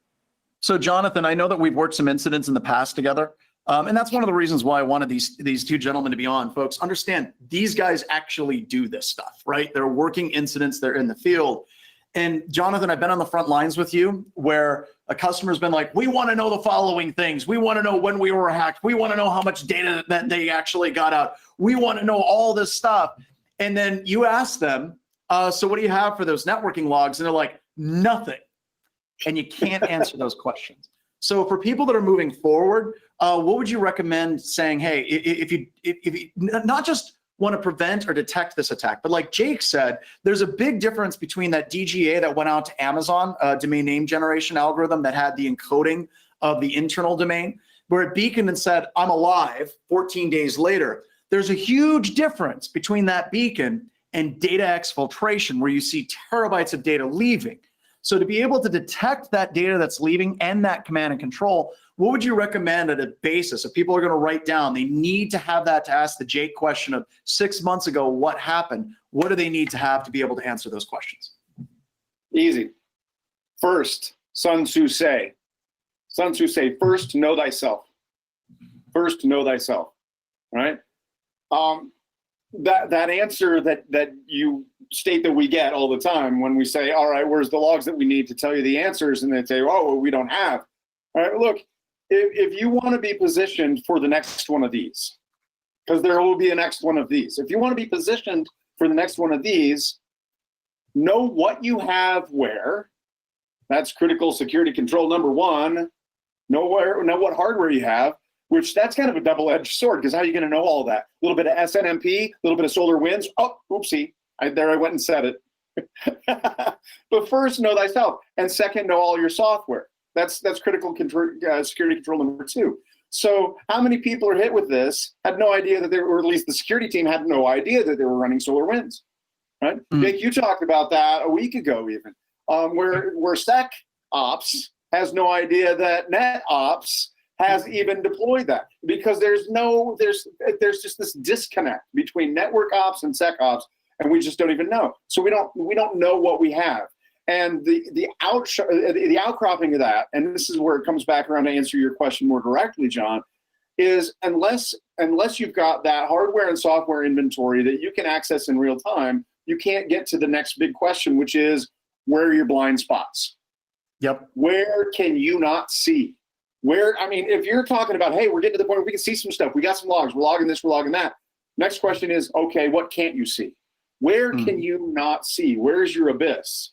So, Jonathan, I know that we've worked some incidents in the past together, and that's one of the reasons why I wanted these two gentlemen to be on. Folks, understand, these guys actually do this stuff, right? They're working incidents. They're in the field. And Jonathan, I've been on the front lines with you where a customer's been like, we want to know the following things. We want to know when we were hacked. We want to know how much data that they actually got out. We want to know all this stuff. And then you ask them, so what do you have for those networking logs? And they're like, nothing. And you can't answer those questions. So for people that are moving forward, what would you recommend saying, hey, if you not just want to prevent or detect this attack, but like Jake said, there's a big difference between that DGA that went out to Amazon, domain name generation algorithm that had the encoding of the internal domain, where it beaconed and said, I'm alive 14 days later. There's a huge difference between that beacon and data exfiltration, where you see terabytes of data leaving. So to be able to detect that data that's leaving and that command and control, what would you recommend at a basis? If people are going to write down, they need to have that to ask the Jake question of 6 months ago, what happened? What do they need to have to be able to answer those questions? Easy. First, Sun Tzu say, first know thyself. First know thyself, right? That answer that you state that we get all the time when we say, all right, where's the logs that we need to tell you the answers? And they say, oh, well, we don't have. All right, look, if you want to be positioned for the next one of these, because there will be a next one of these. If you want to be positioned for the next one of these, know what you have where. That's critical security control number one. Know what hardware you have, which that's kind of a double-edged sword, because how are you going to know all that? A little bit of SNMP, a little bit of SolarWinds. Oh, oopsie, there I went and said it. But first, know thyself, and second, know all your software. That's critical security control number two. So how many people are hit with this, had no idea that they were, or at least the security team had no idea that they were running SolarWinds, right? Jake, you talked about that a week ago even, where SecOps has no idea that NetOps has even deployed that, because there's just this disconnect between network ops and SecOps, and we just don't even know. So we don't know what we have. And the outcropping of that, and this is where it comes back around to answer your question more directly, John, is unless you've got that hardware and software inventory that you can access in real time, you can't get to the next big question, which is, where are your blind spots? Yep. Where can you not see? If you're talking about, hey, we're getting to the point where we can see some stuff, we got some logs, we're logging this, we're logging that. Next question is, okay, what can't you see? Where can you not see? Where's your abyss?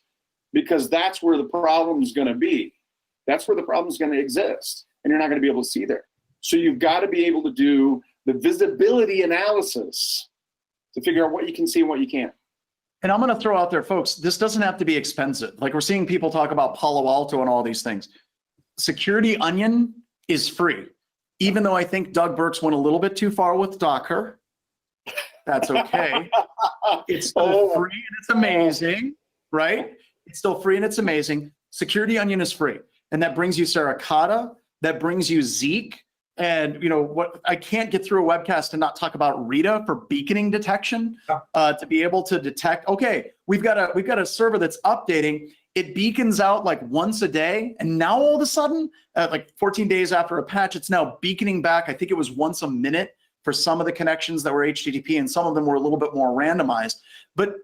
Because that's where the problem's going to be. That's where the problem's going to exist, and you're not going to be able to see there. So you've got to be able to do the visibility analysis to figure out what you can see and what you can't. And I'm going to throw out there, folks, this doesn't have to be expensive. Like, we're seeing people talk about Palo Alto and all these things. Security Onion is free, even though I think Doug Burks went a little bit too far with Docker. That's okay. It's still free and it's amazing, right? It's still free and it's amazing. Security Onion is free. And that brings you Saracata, that brings you Zeek. And what, I can't get through a webcast and not talk about Rita for beaconing detection, to be able to detect, okay, we've got a server that's updating. It beacons out like once a day. And now all of a sudden, like 14 days after a patch, it's now beaconing back. I think it was once a minute for some of the connections that were HTTP, and some of them were a little bit more randomized. But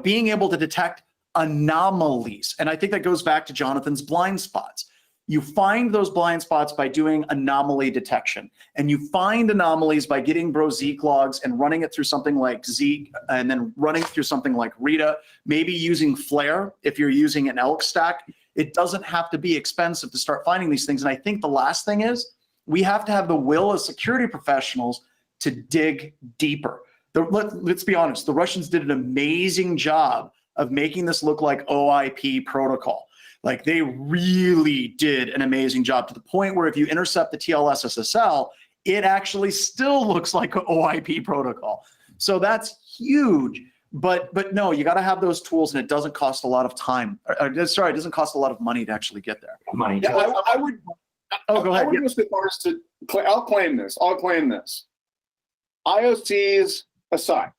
being able to detect anomalies, and I think that goes back to Jonathan's blind spots. You find those blind spots by doing anomaly detection, and you find anomalies by getting Zeek logs and running it through something like Zeek, and then running through something like Rita, maybe using Flare if you're using an elk stack. It doesn't have to be expensive to start finding these things. And I think the last thing is, we have to have the will as security professionals to dig deeper. Let's be honest, the Russians did an amazing job of making this look like OIP protocol. Like, they really did an amazing job, to the point where if you intercept the TLS SSL, it actually still looks like an OIP protocol. So that's huge. But no, you got to have those tools, and it doesn't cost a lot of time. It doesn't cost a lot of money to actually get there. Money. Yeah, I would. Oh, go ahead. I would go as far as to. I'll claim this. IOCs aside,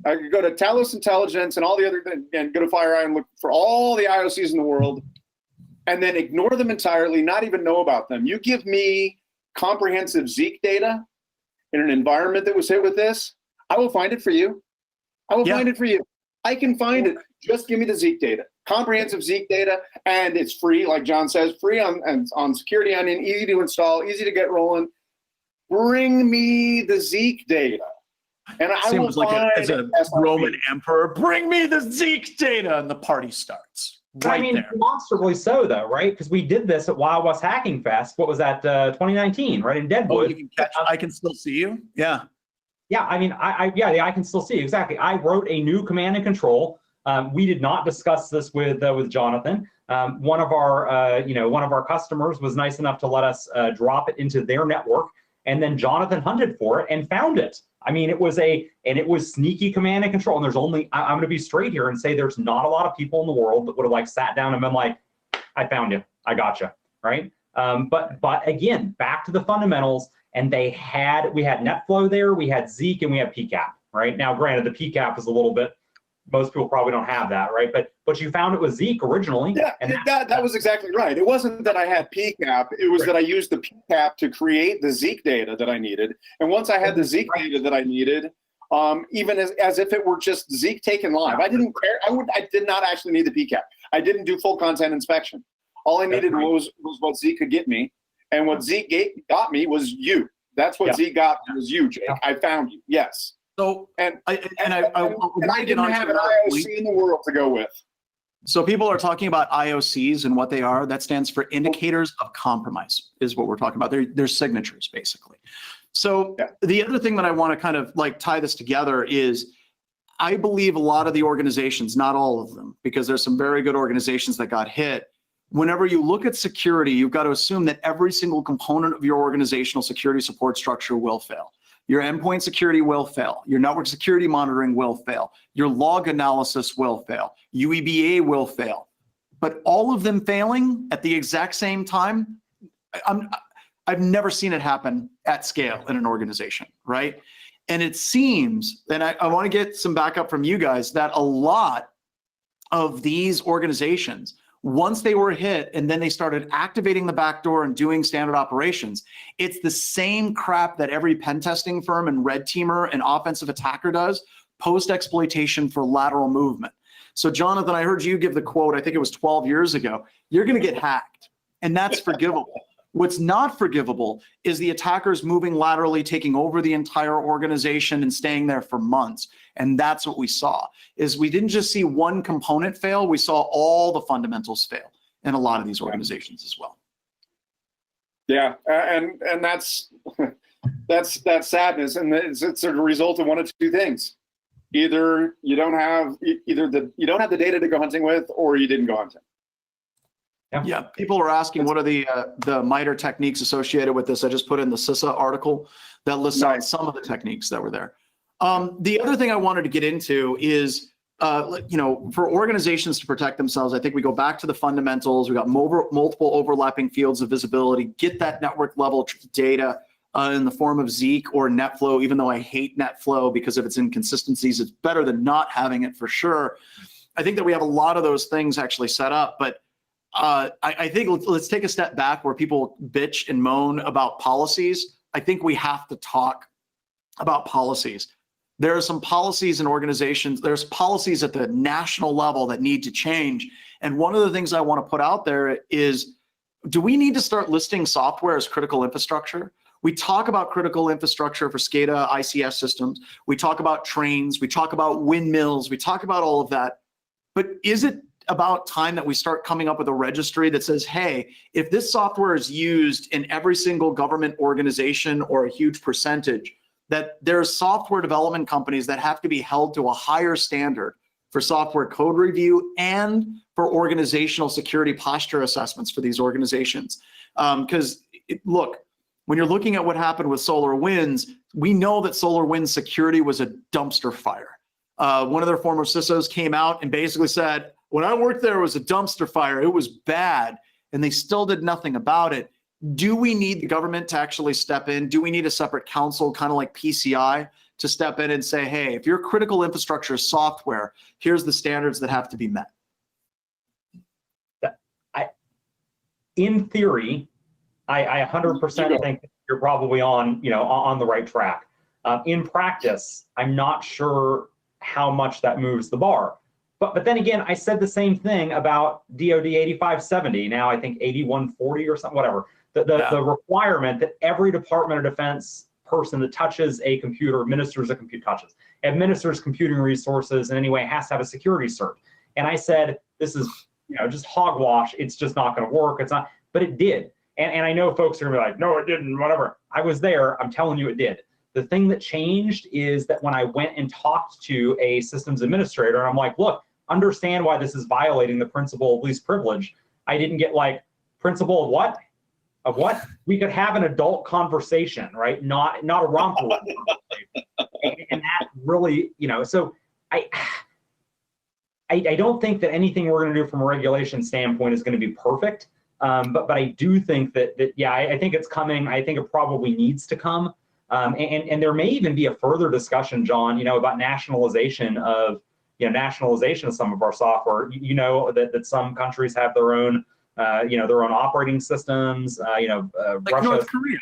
I could go to Talos Intelligence and all the other, and go to FireEye and look for all the IOCs in the world, and then ignore them entirely, not even know about them. You give me comprehensive Zeek data in an environment that was hit with this, I will find it for you. Find it for you. I can find it. Just give me the Zeek data, comprehensive Zeek data, and it's free, like John says, free on Security Onion, easy to install, easy to get rolling. Bring me the Zeek data, and I will find as a Roman emperor, bring me the Zeek data, and the party starts. Right there. Demonstrably so, though, right? Because we did this at Wild West Hacking Fest. What was that? 2019, right in Deadwood. Oh, you can catch. I can still see you. Yeah. Yeah, I mean, I can still see you. Exactly. I wrote a new command and control. We did not discuss this with Jonathan. One of our customers was nice enough to let us drop it into their network, and then Jonathan hunted for it and found it. I mean, it was sneaky command and control. And there's only, I'm going to be straight here and say there's not a lot of people in the world that would have like sat down and been like, I found you, I got you, right? But again, back to the fundamentals. And we had NetFlow there, we had Zeek, and we had PCAP, right? Now, granted, the PCAP is a little bit, most people probably don't have that, right? But you found it was Zeek originally. Yeah, and that was exactly right. It wasn't that I had PCAP, it was that I used the PCAP to create the Zeek data that I needed. And once I had the Zeek data that I needed, even as if it were just Zeek taken live, I didn't care. I did not actually need the PCAP. I didn't do full content inspection. All I needed was what Zeek could get me. And what Zeek got me was you. That's what Zeek got me, was you, Jake. I found you. Yes. So, and I didn't have an IOC in the world to go with. So people are talking about IOCs and what they are. That stands for indicators of compromise, is what we're talking about. They're signatures, basically. So the other thing that I want to kind of like tie this together is I believe a lot of the organizations, not all of them, because there's some very good organizations that got hit. Whenever you look at security, you've got to assume that every single component of your organizational security support structure will fail. Your endpoint security will fail. Your network security monitoring will fail. Your log analysis will fail. UEBA will fail. But all of them failing at the exact same time, I've never seen it happen at scale in an organization, right? And it seems, and I want to get some backup from you guys, that a lot of these organizations, once they were hit and then they started activating the backdoor and doing standard operations, it's the same crap that every pen testing firm and red teamer and offensive attacker does post-exploitation for lateral movement. So Jonathan, I heard you give the quote, I think it was 12 years ago, you're going to get hacked, and that's forgivable. What's not forgivable is the attackers moving laterally, taking over the entire organization and staying there for months. And that's what we saw, is we didn't just see one component fail, we saw all the fundamentals fail in a lot of these organizations as well. Yeah, and that's sadness, and it's a result of one of two things. Either you don't have the data to go hunting with, or you didn't go hunting. Yeah, people are asking what are the MITRE techniques associated with this. I just put in the CISA article that lists out some of the techniques that were there. The other thing I wanted to get into is, for organizations to protect themselves, I think we go back to the fundamentals. We got multiple overlapping fields of visibility, get that network level data in the form of Zeek or NetFlow, even though I hate NetFlow because of its inconsistencies. It's better than not having it for sure. I think that we have a lot of those things actually set up, but I think let's take a step back where people bitch and moan about policies. I think we have to talk about policies. There are some policies in organizations, there's policies at the national level that need to change. And one of the things I want to put out there is, do we need to start listing software as critical infrastructure? We talk about critical infrastructure for SCADA, ICS systems. We talk about trains. We talk about windmills. We talk about all of that. But is it about time that we start coming up with a registry that says, hey, if this software is used in every single government organization or a huge percentage, that there's software development companies that have to be held to a higher standard for software code review and for organizational security posture assessments for these organizations. Because look, when you're looking at what happened with SolarWinds, we know that SolarWinds security was a dumpster fire. One of their former CISOs came out and basically said, when I worked there, it was a dumpster fire. It was bad, and they still did nothing about it. Do we need the government to actually step in? Do we need a separate council, kind of like PCI, to step in and say, hey, if your critical infrastructure is software, here's the standards that have to be met? In theory, I 100% think you're probably on the right track. In practice, I'm not sure how much that moves the bar. But then again, I said the same thing about DoD 8570. Now I think 8140 or something, whatever. The requirement that every Department of Defense person that touches a computer, administers computing resources in any way has to have a security cert. And I said, this is just hogwash. It's just not going to work. It's not, but it did. And I know folks are going to be like, no, it didn't, whatever. I was there. I'm telling you it did. The thing that changed is that when I went and talked to a systems administrator, and I'm like, look, understand why this is violating the principle of least privilege. I didn't get like, principle of what? Of what? We could have an adult conversation, right? Not a romper conversation. And that really, so I don't think that anything we're going to do from a regulation standpoint is going to be perfect. But I do think that I think it's coming. I think it probably needs to come. And there may even be a further discussion, John, about nationalization of some of our software. That some countries have their own, their own operating systems. Like Russia, North Korea.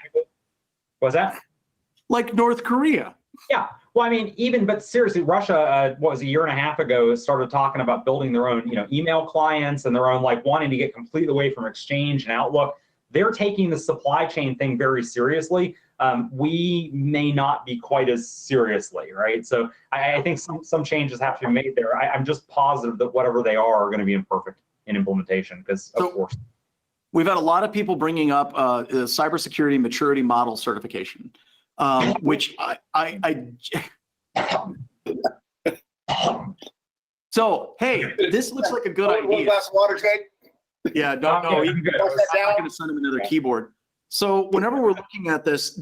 What's that? Like North Korea. Yeah. Well, I mean, but seriously, Russia, what was a year and a half ago, started talking about building their own, email clients and their own, wanting to get completely away from Exchange and Outlook. They're taking the supply chain thing very seriously. we may not be quite as seriously, right? So I think some changes have to be made there. I'm just positive that whatever they are going to be imperfect in implementation, because of course. We've had a lot of people bringing up the cybersecurity maturity model certification, which So, hey, this looks like a good idea. One glass of water, Jake? Yeah, no, I'm not going to send him another keyboard. So whenever we're looking at this,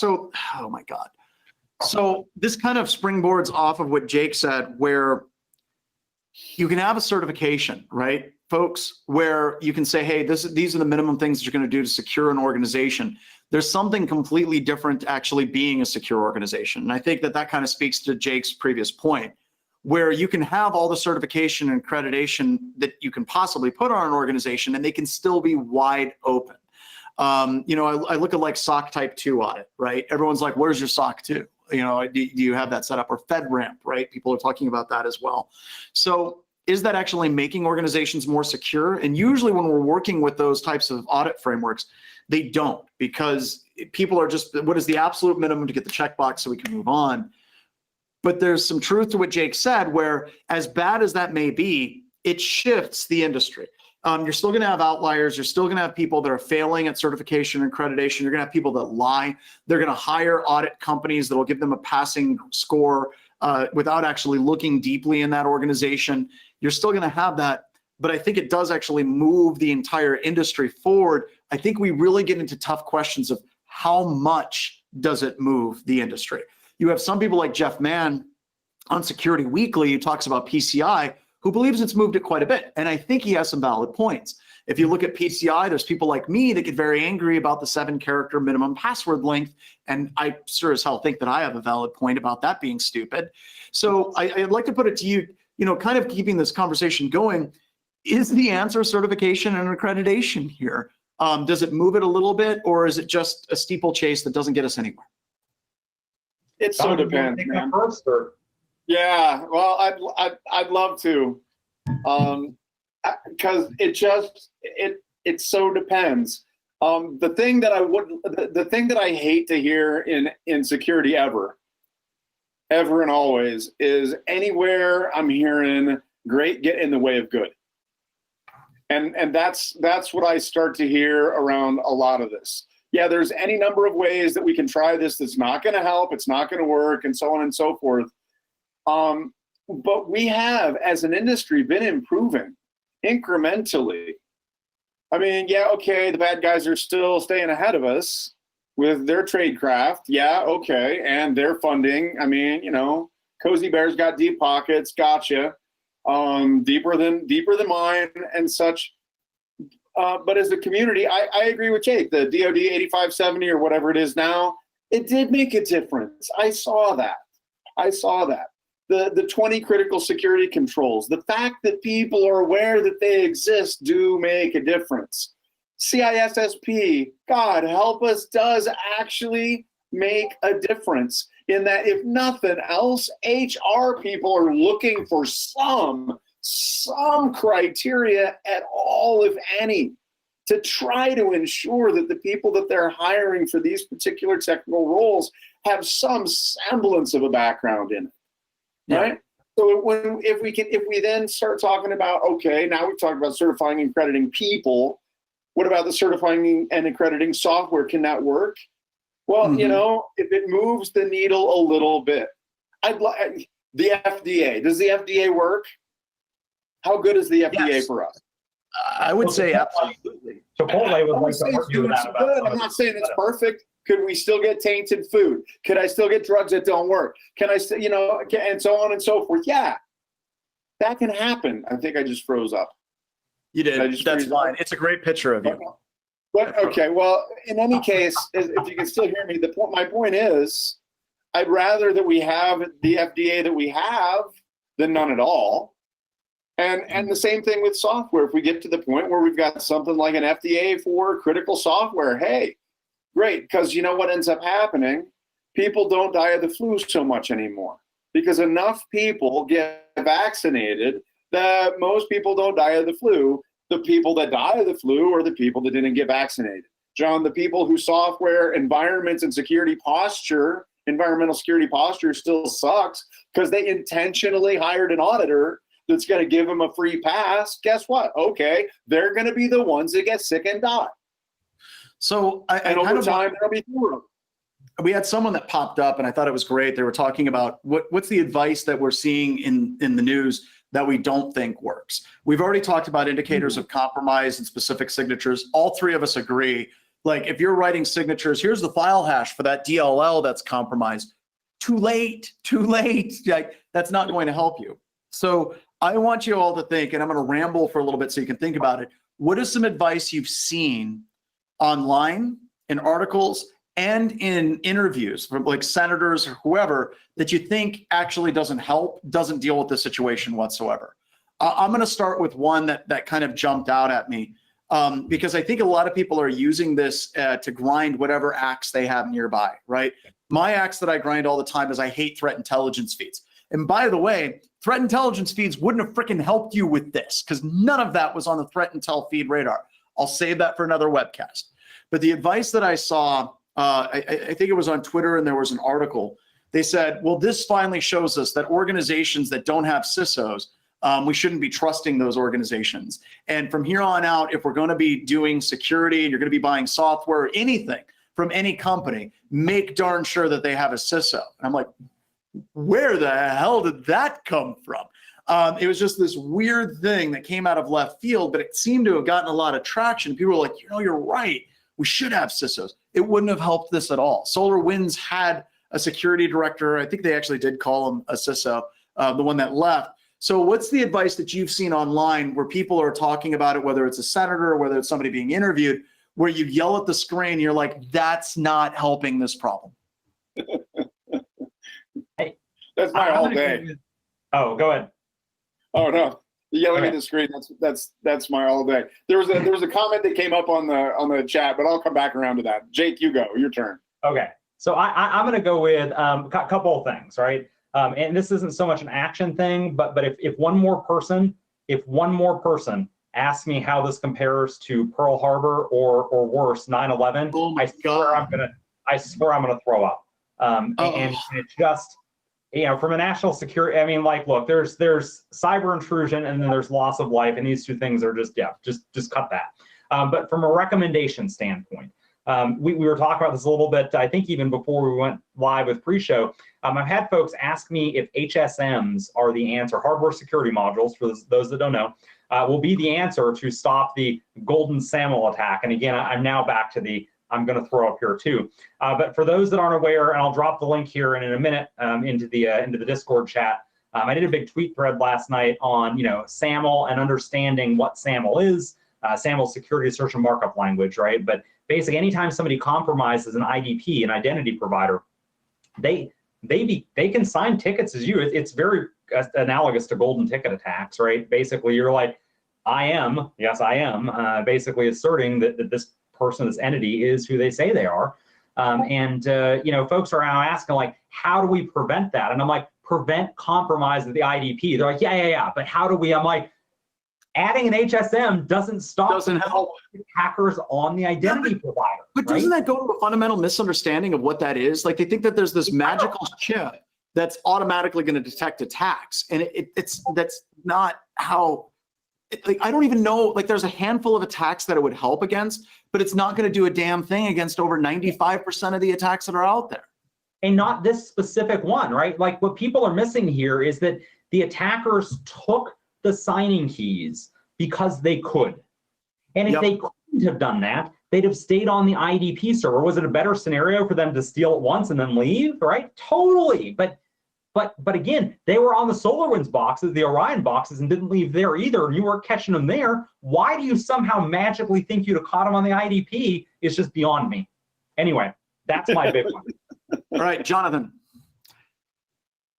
oh my God. So this kind of springboards off of what Jake said, where you can have a certification, right, folks, where you can say, hey, these are the minimum things that you're going to do to secure an organization. There's something completely different to actually being a secure organization. And I think that kind of speaks to Jake's previous point, where you can have all the certification and accreditation that you can possibly put on an organization, and they can still be wide open. You know, I look at like SOC Type 2 audit, right? Everyone's like, where's your SOC 2? You know, do you have that set up? Or FedRAMP, right? People are talking about that as well. So is that actually making organizations more secure? And usually when we're working with those types of audit frameworks, they don't, because people are just, what is the absolute minimum to get the checkbox so we can move on? But there's some truth to what Jake said, where as bad as that may be, it shifts the industry. You're still going to have outliers. You're still going to have people that are failing at certification and accreditation. You're going to have people that lie. They're going to hire audit companies that will give them a passing score without actually looking deeply in that organization. You're still going to have that, but I think it does actually move the entire industry forward. I think we really get into tough questions of how much does it move the industry. You have some people like Jeff Mann on Security Weekly who talks about PCI, who believes it's moved it quite a bit. And I think he has some valid points. If you look at PCI, there's people like me that get very angry about the 7-character minimum password length. And I sure as hell think that I have a valid point about that being stupid. So I'd like to put it to you, you know, kind of keeping this conversation going, is the answer certification and accreditation here? Does it move it a little bit, or is it just a steeplechase that doesn't get us anywhere? It so depends, man. Yeah, well, I'd love to, because it so depends. The thing that I hate to hear in security ever and always is anywhere I'm hearing great get in the way of good, and that's what I start to hear around a lot of this. Yeah, there's any number of ways that we can try this that's not going to help, it's not going to work, and so on and so forth. But we have, as an industry, been improving incrementally. I mean, yeah, okay, the bad guys are still staying ahead of us with their tradecraft. Yeah, okay, and their funding. I mean, you know, Cozy Bear's got deep pockets, gotcha, deeper than mine and such. But as a community, I agree with Jake. The DoD 8570 or whatever it is now, it did make a difference. I saw that. The 20 critical security controls, the fact that people are aware that they exist do make a difference. CISSP, God help us, does actually make a difference in that, if nothing else, HR people are looking for some criteria at all, if any, to try to ensure that the people that they're hiring for these particular technical roles have some semblance of a background in it. Yeah. Right. So if we then start talking about, okay, now we've talked about certifying and accrediting people. What about the certifying and accrediting software? Can that work? Well, you know, if it moves the needle a little bit, I'd like the FDA. Does the FDA work? How good is the FDA for us? I would say absolutely. Chipotle would like to argue with that about. I'm not saying it's perfect. Could we still get tainted food? Could I still get drugs that don't work? Can I still, you know, and so on and so forth? Yeah, that can happen. I think I just froze up. You did. That's fine. It's a great picture of you. But okay, well, in any case, if you can still hear me, my point is, I'd rather that we have the FDA that we have than none at all. And the same thing with software. If we get to the point where we've got something like an FDA for critical software, hey, great, because you know what ends up happening? People don't die of the flu so much anymore because enough people get vaccinated that most people don't die of the flu. The people that die of the flu are the people that didn't get vaccinated. John, the people who software environments and environmental security posture still sucks because they intentionally hired an auditor that's going to give them a free pass. Guess what? Okay, they're going to be the ones that get sick and die. So and over time, there'll be fewer of them. We had someone that popped up and I thought it was great. They were talking about what's the advice that we're seeing in the news that we don't think works. We've already talked about indicators of compromise and specific signatures. All three of us agree. Like if you're writing signatures, here's the file hash for that DLL that's compromised. Too late. Like that's not going to help you. So I want you all to think, and I'm going to ramble for a little bit so you can think about it. What is some advice you've seen online, in articles, and in interviews from like senators or whoever that you think actually doesn't help, doesn't deal with the situation whatsoever? I'm going to start with one that kind of jumped out at me because I think a lot of people are using this to grind whatever axe they have nearby, right? My axe that I grind all the time is I hate threat intelligence feeds. And by the way, threat intelligence feeds wouldn't have freaking helped you with this because none of that was on the threat intel feed radar. I'll save that for another webcast. But the advice that I saw, I think it was on Twitter and there was an article. They said, well, this finally shows us that organizations that don't have CISOs, we shouldn't be trusting those organizations. And from here on out, if we're going to be doing security and you're going to be buying software or anything from any company, make darn sure that they have a CISO. And I'm like, where the hell did that come from? It was just this weird thing that came out of left field, but it seemed to have gotten a lot of traction. People were like, you're right. We should have CISOs. It wouldn't have helped this at all. SolarWinds had a security director. I think they actually did call him a CISO, the one that left. So what's the advice that you've seen online where people are talking about it, whether it's a senator or whether it's somebody being interviewed, where you yell at the screen, you're like, that's not helping this problem? That's my all day. Oh, go ahead. Oh no, yelling at the screen. That's my all day. There was a comment that came up on the chat, but I'll come back around to that. Jake, you go. Your turn. Okay, so I'm going to go with a couple of things, right? And this isn't so much an action thing, but if one more person asks me how this compares to Pearl Harbor or worse, 9/11, oh I swear I'm gonna throw up. And it's just, from a national security, I mean, like, look, there's cyber intrusion and then there's loss of life, and these two things are just cut that. But from a recommendation standpoint, we were talking about this a little bit, I think even before we went live with pre-show. I've had folks ask me if HSMs are the answer, hardware security modules, for those that don't know, will be the answer to stop the golden SAML attack. And again, I'm now back to I'm going to throw up here too. But for those that aren't aware, and I'll drop the link here in a minute into the Discord chat. I did a big tweet thread last night on SAML and understanding what SAML is. SAML security search and markup language, right? But basically, anytime somebody compromises an IDP, an identity provider, they can sign tickets as you. It's very analogous to golden ticket attacks, right? Basically, you're like, yes, I am, basically asserting that this person, this entity is who they say they are. Folks are now asking, like, how do we prevent that? And I'm like, prevent compromise of the IDP. They're like, yeah, but how do we? I'm like, adding an HSM doesn't help hackers on the identity provider. But doesn't that go to a fundamental misunderstanding of what that is? Like, they think that there's this magical chip that's automatically going to detect attacks, and that's not how. I don't even know. Like, there's a handful of attacks that it would help against, but it's not going to do a damn thing against over 95% of the attacks that are out there. And not this specific one, right? Like, what people are missing here is that the attackers took the signing keys because they could. And if they couldn't have done that, they'd have stayed on the IDP server. Was it a better scenario for them to steal it once and then leave, right? Totally. But again, they were on the SolarWinds boxes, the Orion boxes, and didn't leave there either. You weren't catching them there. Why do you somehow magically think you'd have caught them on the IDP? It's just beyond me. Anyway, that's my big one. All right, Jonathan.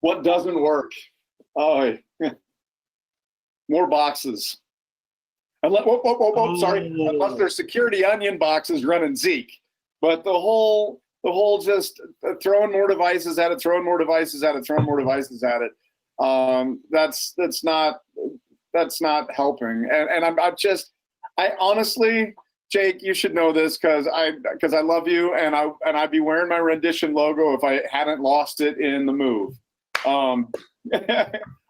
What doesn't work? Oh, more boxes. Sorry. Unless they're security onion boxes running Zeek. But the whole just throwing more devices at it, that's not helping. And I honestly, Jake, you should know this because I love you, and I'd be wearing my rendition logo if I hadn't lost it in the move. I'm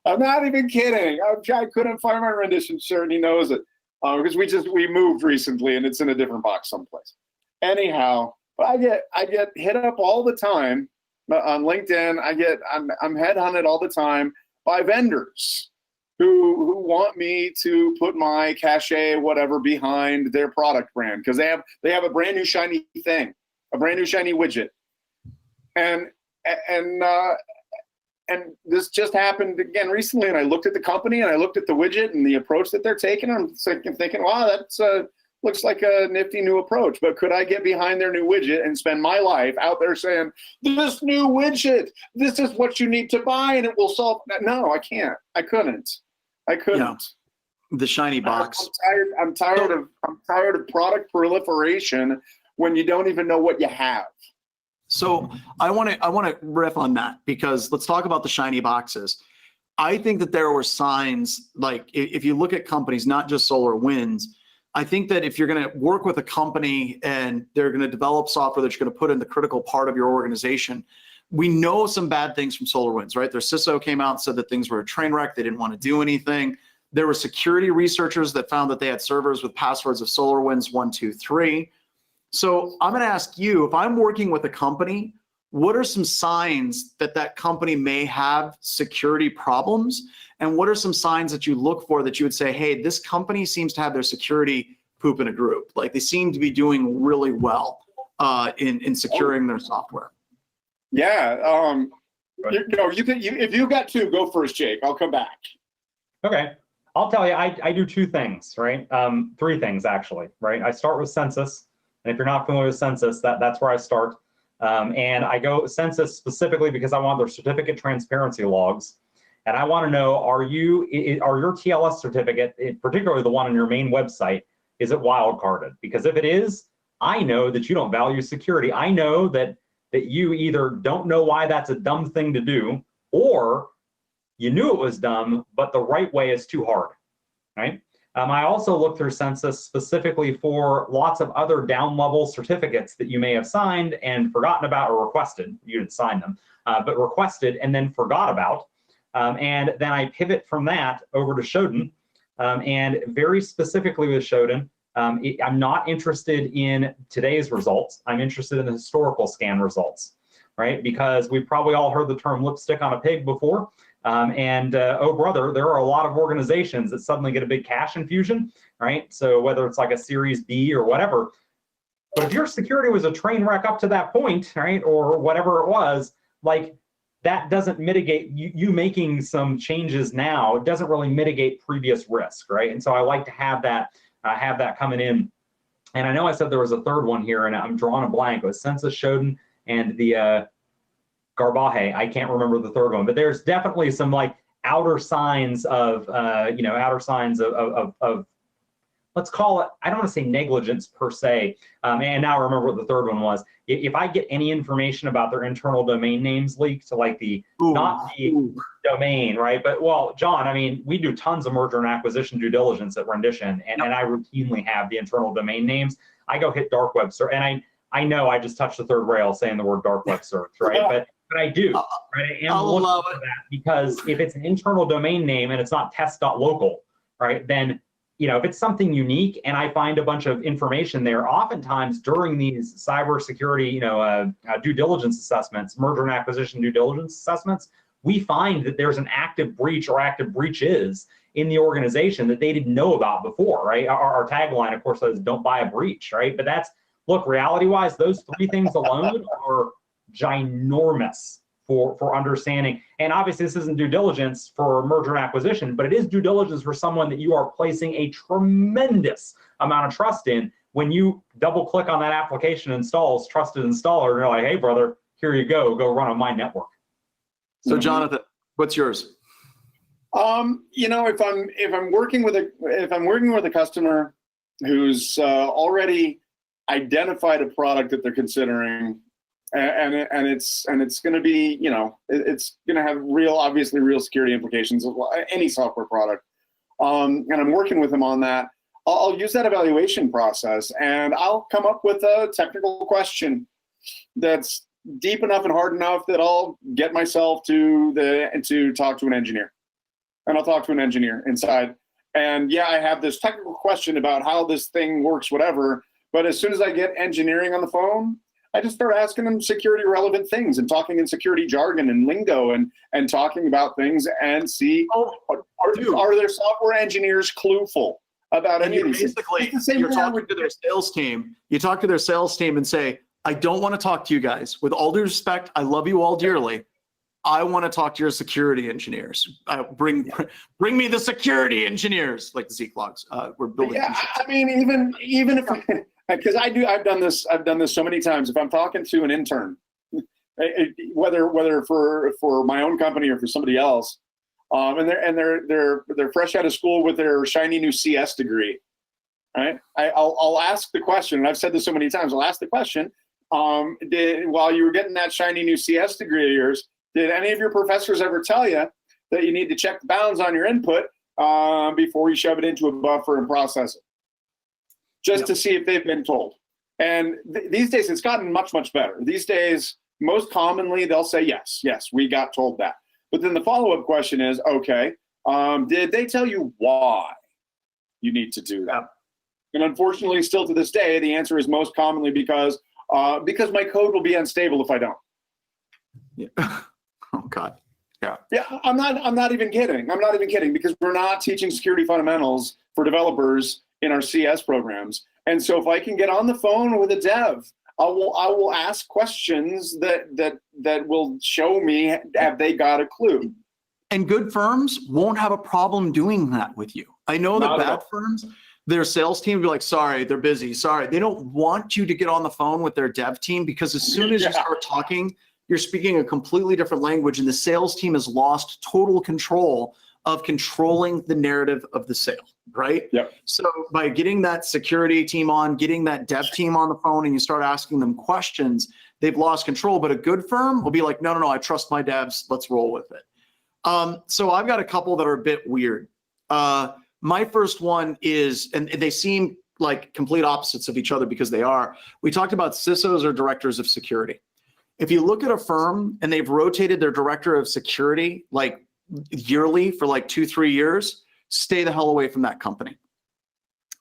not even kidding. I couldn't find my rendition shirt, and he knows it because we moved recently, and it's in a different box someplace. Anyhow, but I get hit up all the time on LinkedIn. I'm headhunted all the time by vendors who want me to put my cachet, whatever, behind their product brand because they have a brand new shiny thing, a brand new shiny widget, and this just happened again recently. And I looked at the company and I looked at the widget and the approach that they're taking. I'm thinking, wow, that's looks like a nifty new approach. But could I get behind their new widget and spend my life out there saying, this new widget, this is what you need to buy and it will solve? No, I can't. I couldn't. Yeah. The shiny box. I'm tired of product proliferation when you don't even know what you have. So I want to riff on that because let's talk about the shiny boxes. I think that there were signs, like if you look at companies, not just SolarWinds, I think that if you're going to work with a company and they're going to develop software that you're going to put in the critical part of your organization, we know some bad things from SolarWinds, right? Their CISO came out and said that things were a train wreck. They didn't want to do anything. There were security researchers that found that they had servers with passwords of SolarWinds 123. So I'm going to ask you, if I'm working with a company, what are some signs that that company may have security problems? And what are some signs that you look for that you would say, hey, this company seems to have their security poop in a group. Like they seem to be doing really well in securing their software. Yeah. If you got two, go first, Jake. I'll come back. Okay. I'll tell you, I do two things, right? Three things actually, right? I start with census. And if you're not familiar with census, that's where I start. And I go census specifically because I want their certificate transparency logs. And I want to know, are your TLS certificate, particularly the one on your main website, is it wildcarded? Because if it is, I know that you don't value security. I know that you either don't know why that's a dumb thing to do, or you knew it was dumb, but the right way is too hard, right? I also look through census specifically for lots of other down-level certificates that you may have signed and forgotten about or requested. You didn't sign them, but requested and then forgot about. And then I pivot from that over to Shodan. And very specifically with Shodan, I'm not interested in today's results. I'm interested in the historical scan results, right? Because we've probably all heard the term lipstick on a pig before. Oh brother, there are a lot of organizations that suddenly get a big cash infusion, right? So whether it's like a Series B or whatever, but if your security was a train wreck up to that point, right, or whatever it was, like that doesn't mitigate you making some changes now. It doesn't really mitigate previous risk, right? And so I like to have that coming in. And I know I said there was a third one here, and I'm drawing a blank. It was Census, Shodan, and the Garbahe. I can't remember the third one, but there's definitely some like outer signs of let's call it, I don't want to say negligence per se. And now I remember what the third one was. If I get any information about their internal domain names leaked to like not the domain, right? But well, John, I mean, we do tons of merger and acquisition due diligence at Rendition, and I routinely have the internal domain names. I go hit dark web search, and I know I just touched the third rail saying the word dark web search, right? But I do, right? I am looking for that because if it's an internal domain name and it's not test.local, right, then if it's something unique and I find a bunch of information there, oftentimes during these cybersecurity, due diligence assessments, merger and acquisition due diligence assessments, we find that there's an active breach or active breaches in the organization that they didn't know about before, right? Our tagline, of course, says don't buy a breach, right? But look, reality-wise, those three things alone are ginormous for understanding. And obviously this isn't due diligence for merger and acquisition, but it is due diligence for someone that you are placing a tremendous amount of trust in. When you double click on that application installs trusted installer, and you're like, hey brother, here you go run on my network. So Jonathan, what's yours? If I'm working with a customer who's already identified a product that they're considering, and it's going to be, it's going to have obviously real security implications of any software product. And I'm working with them on that. I'll use that evaluation process, and I'll come up with a technical question that's deep enough and hard enough that I'll get myself to talk to an engineer. And I'll talk to an engineer inside. And yeah, I have this technical question about how this thing works, whatever. But as soon as I get engineering on the phone, I just start asking them security relevant things and talking in security jargon and lingo and talking about things and see, are there software engineers clueful about any of these things? Basically, you're talking to their sales team. You talk to their sales team and say, I don't want to talk to you guys. With all due respect, I love you all dearly. I want to talk to your security engineers. Bring me the security engineers, like the Zeke logs. We're building. Yeah, I mean, even if, because I've done this so many times. If I'm talking to an intern, whether for my own company or for somebody else, and they're fresh out of school with their shiny new CS degree, right? I'll ask the question, and I've said this so many times. I'll ask the question, while you were getting that shiny new CS degree of yours, did any of your professors ever tell you that you need to check the bounds on your input before you shove it into a buffer and process it? Just to see if they've been told. And these days, it's gotten much, much better. These days, most commonly, they'll say, yes, we got told that. But then the follow-up question is, okay, did they tell you why you need to do that? And unfortunately, still to this day, the answer is most commonly because my code will be unstable if I don't. Yeah. Oh God. Yeah. Yeah. I'm not even kidding. I'm not even kidding, because we're not teaching security fundamentals for developers in our CS programs. And so if I can get on the phone with a dev, I will ask questions that will show me, have they got a clue? And good firms won't have a problem doing that with you. I know that bad firms, their sales team will be like, sorry, they're busy. Sorry. They don't want you to get on the phone with their dev team, because as soon as you start talking, you're speaking a completely different language, and the sales team has lost total control of controlling the narrative of the sale, right? Yep. So by getting that security team on, getting that dev team on the phone, and you start asking them questions, they've lost control. But a good firm will be like, no, I trust my devs. Let's roll with it. So I've got a couple that are a bit weird. My first one is, and they seem like complete opposites of each other because they are. We talked about CISOs or directors of security. If you look at a firm and they've rotated their director of security like yearly for like 2-3 years, stay the hell away from that company.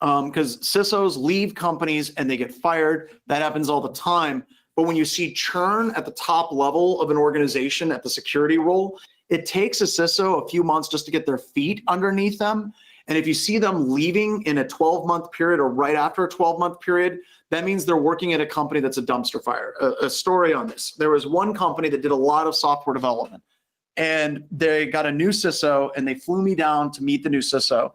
Because CISOs leave companies and they get fired. That happens all the time. But when you see churn at the top level of an organization at the security role, it takes a CISO a few months just to get their feet underneath them. And if you see them leaving in a 12-month period or right after a 12-month period, that means they're working at a company that's a dumpster fire. A story on this. There was one company that did a lot of software development, and they got a new CISO, and they flew me down to meet the new CISO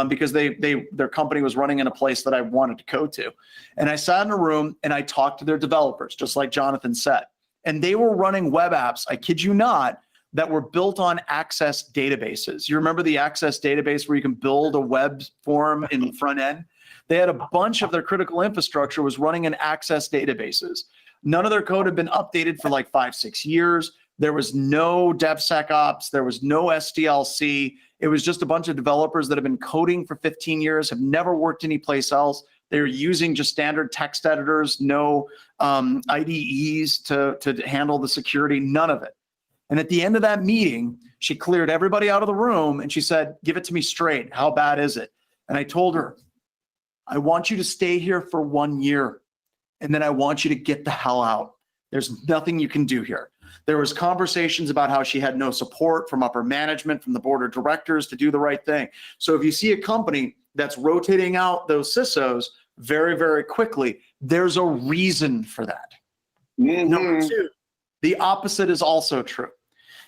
because their company was running in a place that I wanted to go to. And I sat in a room and I talked to their developers, just like Jonathan said. And they were running web apps, I kid you not, that were built on Access databases. You remember the Access database where you can build a web form in the front end? They had a bunch of their critical infrastructure was running in Access databases. None of their code had been updated for like 5-6 years. There was no DevSecOps. There was no SDLC. It was just a bunch of developers that have been coding for 15 years, have never worked anyplace else. They're using just standard text editors, no IDEs to handle the security, none of it. And at the end of that meeting, she cleared everybody out of the room and she said, give it to me straight. How bad is it? And I told her, I want you to stay here for 1 year, and then I want you to get the hell out. There's nothing you can do here. There was conversations about how she had no support from upper management, from the board of directors to do the right thing. So if you see a company that's rotating out those CISOs very, very quickly, there's a reason for that. Mm-hmm. Number two, the opposite is also true.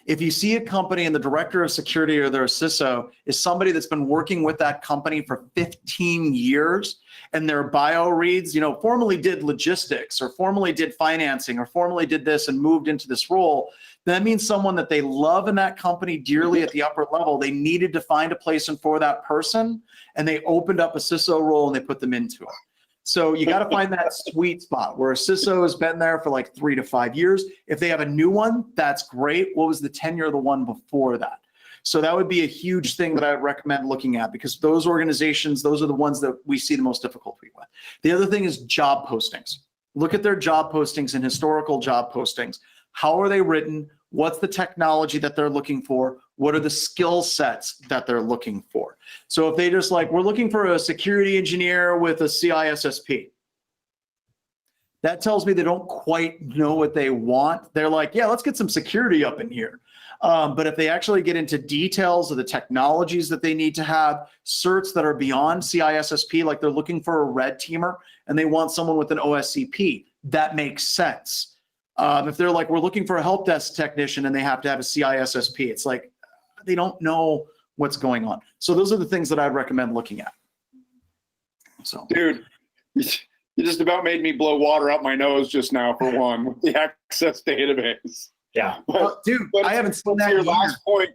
If you see a company and the director of security or their CISO is somebody that's been working with that company for 15 years and their bio reads, formerly did logistics or formerly did financing or formerly did this and moved into this role, that means someone that they love in that company dearly at the upper level. They needed to find a place for that person, and they opened up a CISO role and they put them into it. So you got to find that sweet spot where a CISO has been there for like 3 to 5 years. If they have a new one, that's great. What was the tenure of the one before that? So that would be a huge thing that I would recommend looking at, because those organizations, those are the ones that we see the most difficulty with. The other thing is job postings. Look at their job postings and historical job postings. How are they written? What's the technology that they're looking for? What are the skill sets that they're looking for? So if they just like, we're looking for a security engineer with a CISSP, that tells me they don't quite know what they want. They're like, yeah, let's get some security up in here. But if they actually get into details of the technologies that they need to have, certs that are beyond CISSP, like they're looking for a red teamer and they want someone with an OSCP, that makes sense. If they're like, we're looking for a help desk technician and they have to have a CISSP, it's like, they don't know what's going on. So those are the things that I'd recommend looking at. So, Dude, you just about made me blow water out my nose just now for one with the access database. Yeah. dude, I haven't seen that to your either. last point.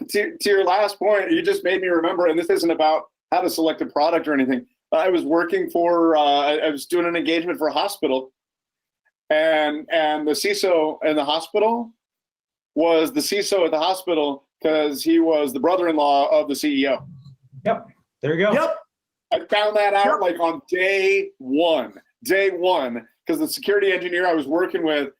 To your last point, you just made me remember, and this isn't about how to select a product or anything. I was working for, I was doing an engagement for a hospital, and the CISO in the hospital was the CISO at the hospital because he was the brother-in-law of the CEO. Yep. There you go. Yep. I found that out Yep. like on day one, because the security engineer I was working with,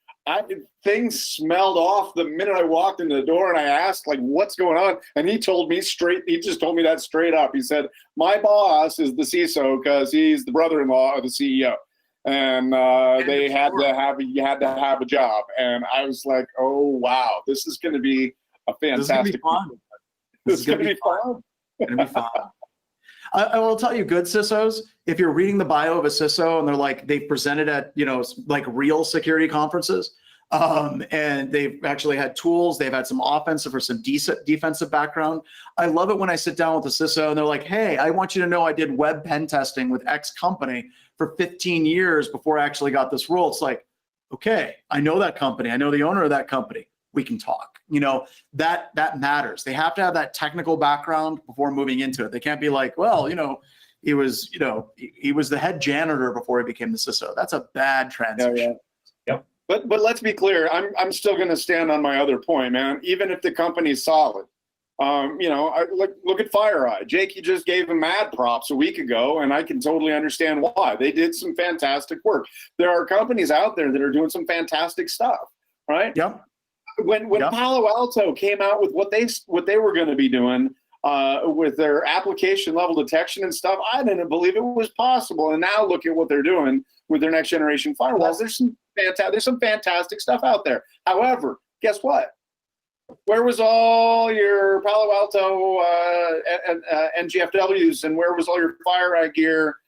things smelled off the minute I walked into the door, and I asked like, what's going on? And he told me he just told me that straight up. He said, my boss is the CISO because he's the brother-in-law of the CEO. And you had to have a job. And I was like, oh, wow, this is going to be a fantastic. This is going to be fun. It's gonna be fun. I will tell you, good CISOs, if you're reading the bio of a CISO and they're like, they've presented at, like real security conferences, and they've actually had tools, they've had some offensive or some decent defensive background. I love it when I sit down with a CISO and they're like, hey, I want you to know I did web pen testing with X company for 15 years before I actually got this role. It's like, okay, I know that company. I know the owner of that company. We can talk. That matters. They have to have that technical background before moving into it. They can't be like, well, he was the head janitor before he became the CISO. That's a bad transition. Yeah. Yep. But let's be clear. I'm still going to stand on my other point, man. Even if the company's solid, look at FireEye. Jake, you just gave him mad props a week ago, and I can totally understand why. They did some fantastic work. There are companies out there that are doing some fantastic stuff, right? Yep. When Palo Alto came out with what they were going to be doing with their application level detection and stuff, I didn't believe it was possible. And now look at what they're doing with their next generation firewalls. There's some fantastic stuff out there. However, guess what? Where was all your Palo Alto NGFWs, and where was all your FireEye gear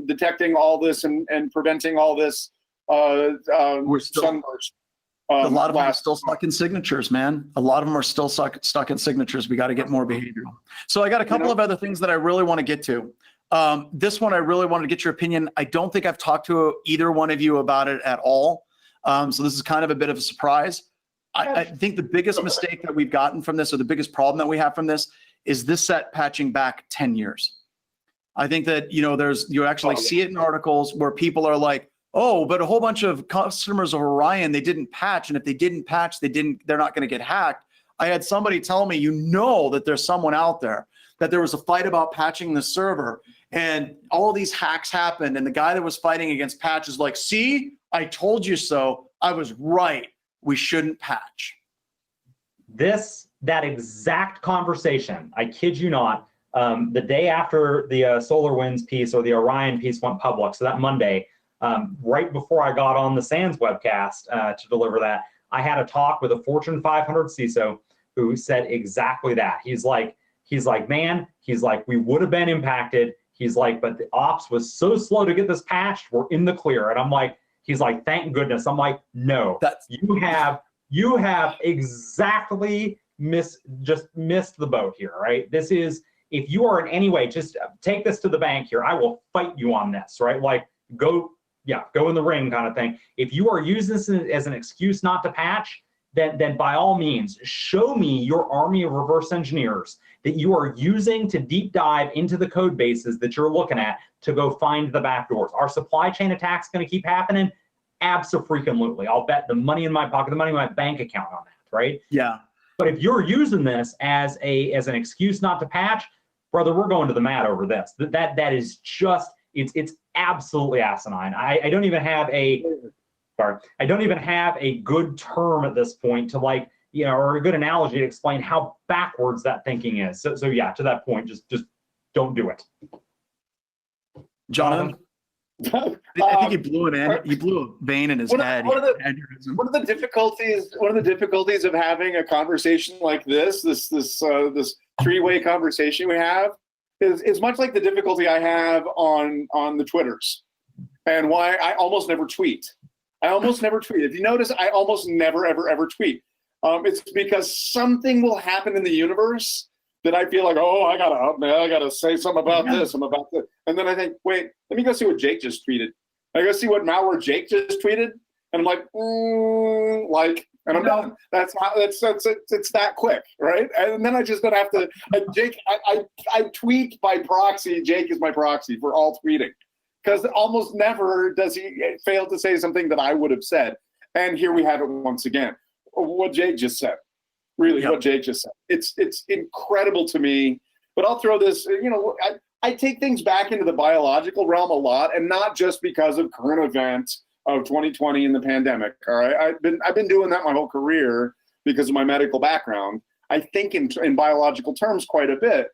detecting all this and preventing all this SUNBURST? A lot of them are still stuck in signatures, man. A lot of them are still stuck in signatures. We got to get more behavioral. So I got a couple of other things that I really want to get to. This one, I really wanted to get your opinion. I don't think I've talked to either one of you about it at all. So this is kind of a bit of a surprise. I think the biggest mistake that we've gotten from this, or the biggest problem that we have from this, is this set patching back 10 years. I think that, you actually see it in articles where people are like, oh, but a whole bunch of customers of Orion, they didn't patch. And if they didn't patch, they're not going to get hacked. I had somebody tell me, that there's someone out there, that there was a fight about patching the server and all these hacks happened. And the guy that was fighting against patch is like, see, I told you so. I was right. We shouldn't patch. That exact conversation, I kid you not, the day after the SolarWinds piece or the Orion piece went public, so that Monday, right before I got on the SANS webcast to deliver that, I had a talk with a Fortune 500 CISO who said exactly that. He's like, man, we would have been impacted. He's like, but the ops was so slow to get this patched, we're in the clear. And I'm like, he's like, thank goodness. I'm like, no, you have exactly missed the boat here, right? This is, if you are in any way, just take this to the bank here. I will fight you on this, right? Like, go in the ring kind of thing. If you are using this as an excuse not to patch, then by all means, show me your army of reverse engineers that you are using to deep dive into the code bases that you're looking at to go find the backdoors. Are supply chain attacks going to keep happening? Abso-freaking-lutely. I'll bet the money in my pocket, the money in my bank account on that, right? Yeah. But if you're using this as an excuse not to patch, brother, we're going to the mat over this. That is just, it's absolutely asinine. I don't even have a good term at this point to like, you know, or a good analogy to explain how backwards that thinking is. So yeah, to that point, just don't do it. Jonathan? I think he blew he blew a vein in his head. One of the difficulties of having a conversation like this three-way conversation we have is much like the difficulty I have on the Twitters, and why I almost never tweet. If you notice, I almost never ever tweet. It's because something will happen in the universe that I feel like, oh, I gotta say something about this. I'm about this, and then I think, wait, let me go see what Jake just tweeted. I go see what malware Jake just tweeted, and I'm like, and I'm done. That's it's that quick, right? And then I just don't have to. Jake, I tweet by proxy. Jake is my proxy for all tweeting, because almost never does he fail to say something that I would have said. And here we have it once again. What Jake just said. Really, what Jake just said. It's incredible to me. But I'll throw this, you know, I take things back into the biological realm a lot, and not just because of current events of 2020 and the pandemic. All right, I've been doing that my whole career because of my medical background. I think in biological terms quite a bit,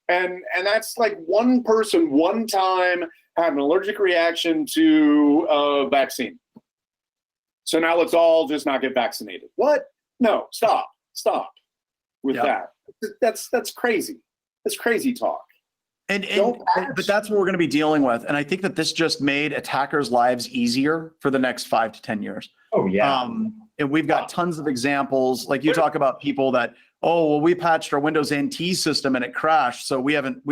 and that's like one person one time had an allergic reaction to a vaccine. So now let's all just not get vaccinated. What? No, stop with that. That's crazy. That's crazy talk. But that's what we're going to be dealing with. And I think that this just made attackers' lives easier for the next 5 to 10 years. Oh yeah. And we've got tons of examples. Like you talk about people that, oh, well, we patched our Windows NT system and it crashed, so we haven't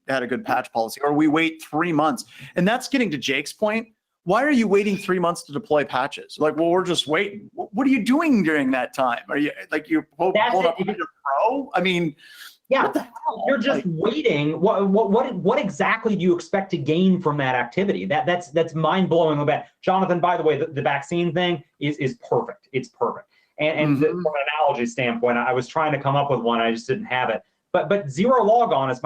had a good patch policy, or we wait 3 months. And that's getting to Jake's point. Why are you waiting 3 months to deploy patches? Like, well, we're just waiting. What are you doing during that time? Are you like you're pulling up your pro? I mean, yeah, you're just waiting. What exactly do you expect to gain from that activity? That's mind blowing. Jonathan, by the way, the vaccine thing is perfect. It's perfect. And from an analogy standpoint, I was trying to come up with one, I just didn't have it. But zero logon is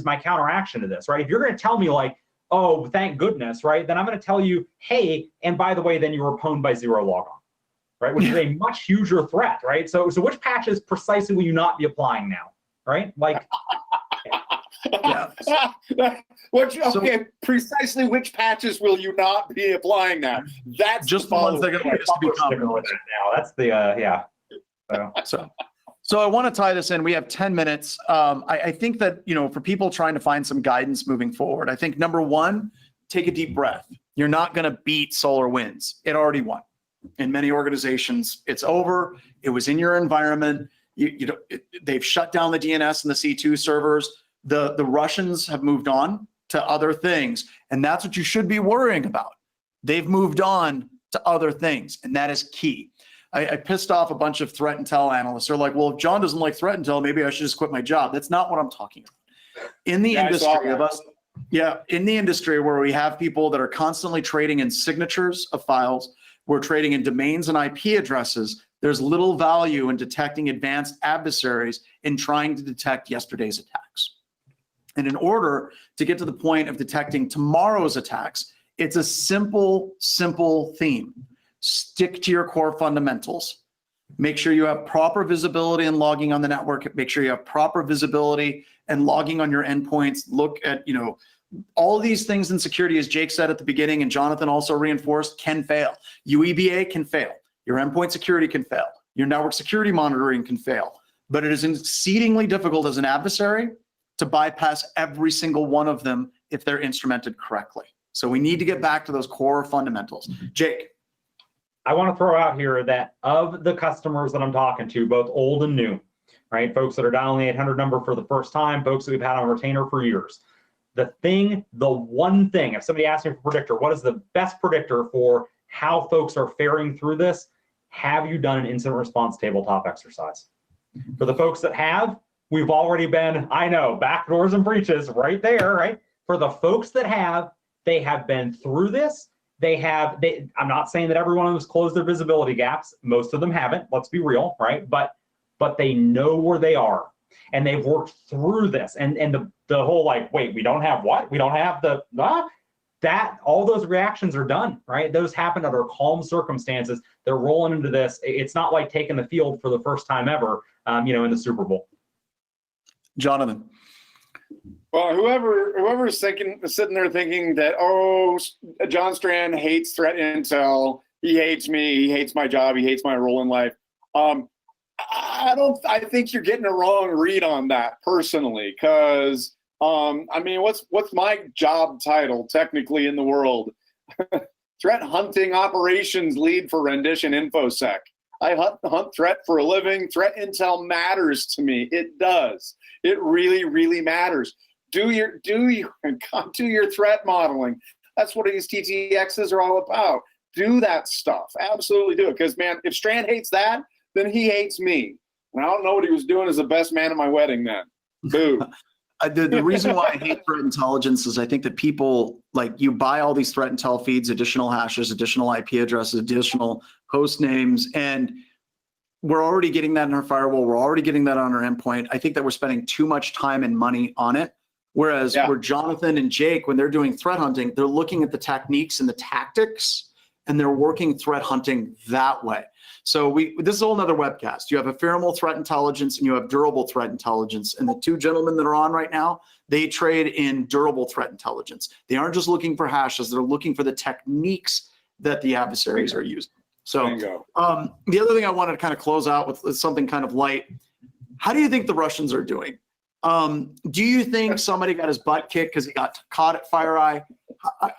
my counteraction to this, right? If you're going to tell me like, oh, thank goodness, right? Then I'm going to tell you, hey, and by the way, then you were pwned by zero logon, right? Which is a much huger threat, right? So which patches precisely will you not be applying now, right? Like, precisely which patches will you not be applying now? That's just the ones that are going to be compromised. Now that's the So I want to tie this in. We have 10 minutes. I think that, you know, for people trying to find some guidance moving forward, I think number one, take a deep breath. You're not going to beat SolarWinds. It already won. In many organizations, it's over. It was in your environment. They've shut down the DNS and the C2 servers. The Russians have moved on to other things, and that's what you should be worrying about. They've moved on to other things, and that is key. I pissed off a bunch of threat intel analysts. They're like, well, if John doesn't like threat intel, maybe I should just quit my job. That's not what I'm talking about. In the industry of us, in the industry where we have people that are constantly trading in signatures of files, we're trading in domains and IP addresses, there's little value in detecting advanced adversaries in trying to detect yesterday's attacks. And in order to get to the point of detecting tomorrow's attacks, it's a simple theme. Stick to your core fundamentals. Make sure you have proper visibility and logging on the network. Make sure you have proper visibility and logging on your endpoints. Look at, you know, all of these things in security, as Jake said at the beginning, and Jonathan also reinforced, can fail. UEBA can fail. Your endpoint security can fail. Your network security monitoring can fail. But it is exceedingly difficult as an adversary to bypass every single one of them if they're instrumented correctly. So we need to get back to those core fundamentals. Jake. I want to throw out here that of the customers that I'm talking to, both old and new, right? Folks that are dialing the 800 number for the first time, folks that we've had on retainer for years. The one thing, if somebody asks me for a predictor, what is the best predictor for how folks are faring through this? Have you done an incident response tabletop exercise? For the folks that have, we've already been, I know, backdoors and breaches right there, right? For the folks that have, they have been through this. I'm not saying that every one of them has closed their visibility gaps. Most of them haven't, let's be real, right? But but they know where they are and they've worked through this. And the whole like, wait, we don't have what? We don't have the, that all those reactions are done, right? Those happen under calm circumstances. They're rolling into this. It's not like taking the field for the first time ever, in the Super Bowl. Jonathan. Well, whoever's sitting there thinking that, oh, John Strand hates threat intel, he hates me, he hates my job, he hates my role in life. I think you're getting a wrong read on that personally, because what's my job title technically in the world? Threat hunting operations lead for Rendition Infosec. I hunt threat for a living. Threat intel matters to me. It does. It really, really matters. Do your threat modeling. That's what these TTXs are all about. Do that stuff. Absolutely do it. Because man, if Strand hates that, then he hates me. And I don't know what he was doing as the best man at my wedding then. Boo. The reason why I hate threat intelligence is I think that people, like, you buy all these threat intel feeds, additional hashes, additional IP addresses, additional host names, and we're already getting that in our firewall. We're already getting that on our endpoint. I think that we're spending too much time and money on it. Whereas where Jonathan and Jake, when they're doing threat hunting, they're looking at the techniques and the tactics, and they're working threat hunting that way. So this is a whole nother webcast. You have ephemeral threat intelligence and you have durable threat intelligence. And the two gentlemen that are on right now, they trade in durable threat intelligence. They aren't just looking for hashes, they're looking for the techniques that the adversaries are using. So the other thing I wanted to kind of close out with is something kind of light. How do you think the Russians are doing? Do you think somebody got his butt kicked because he got caught at FireEye?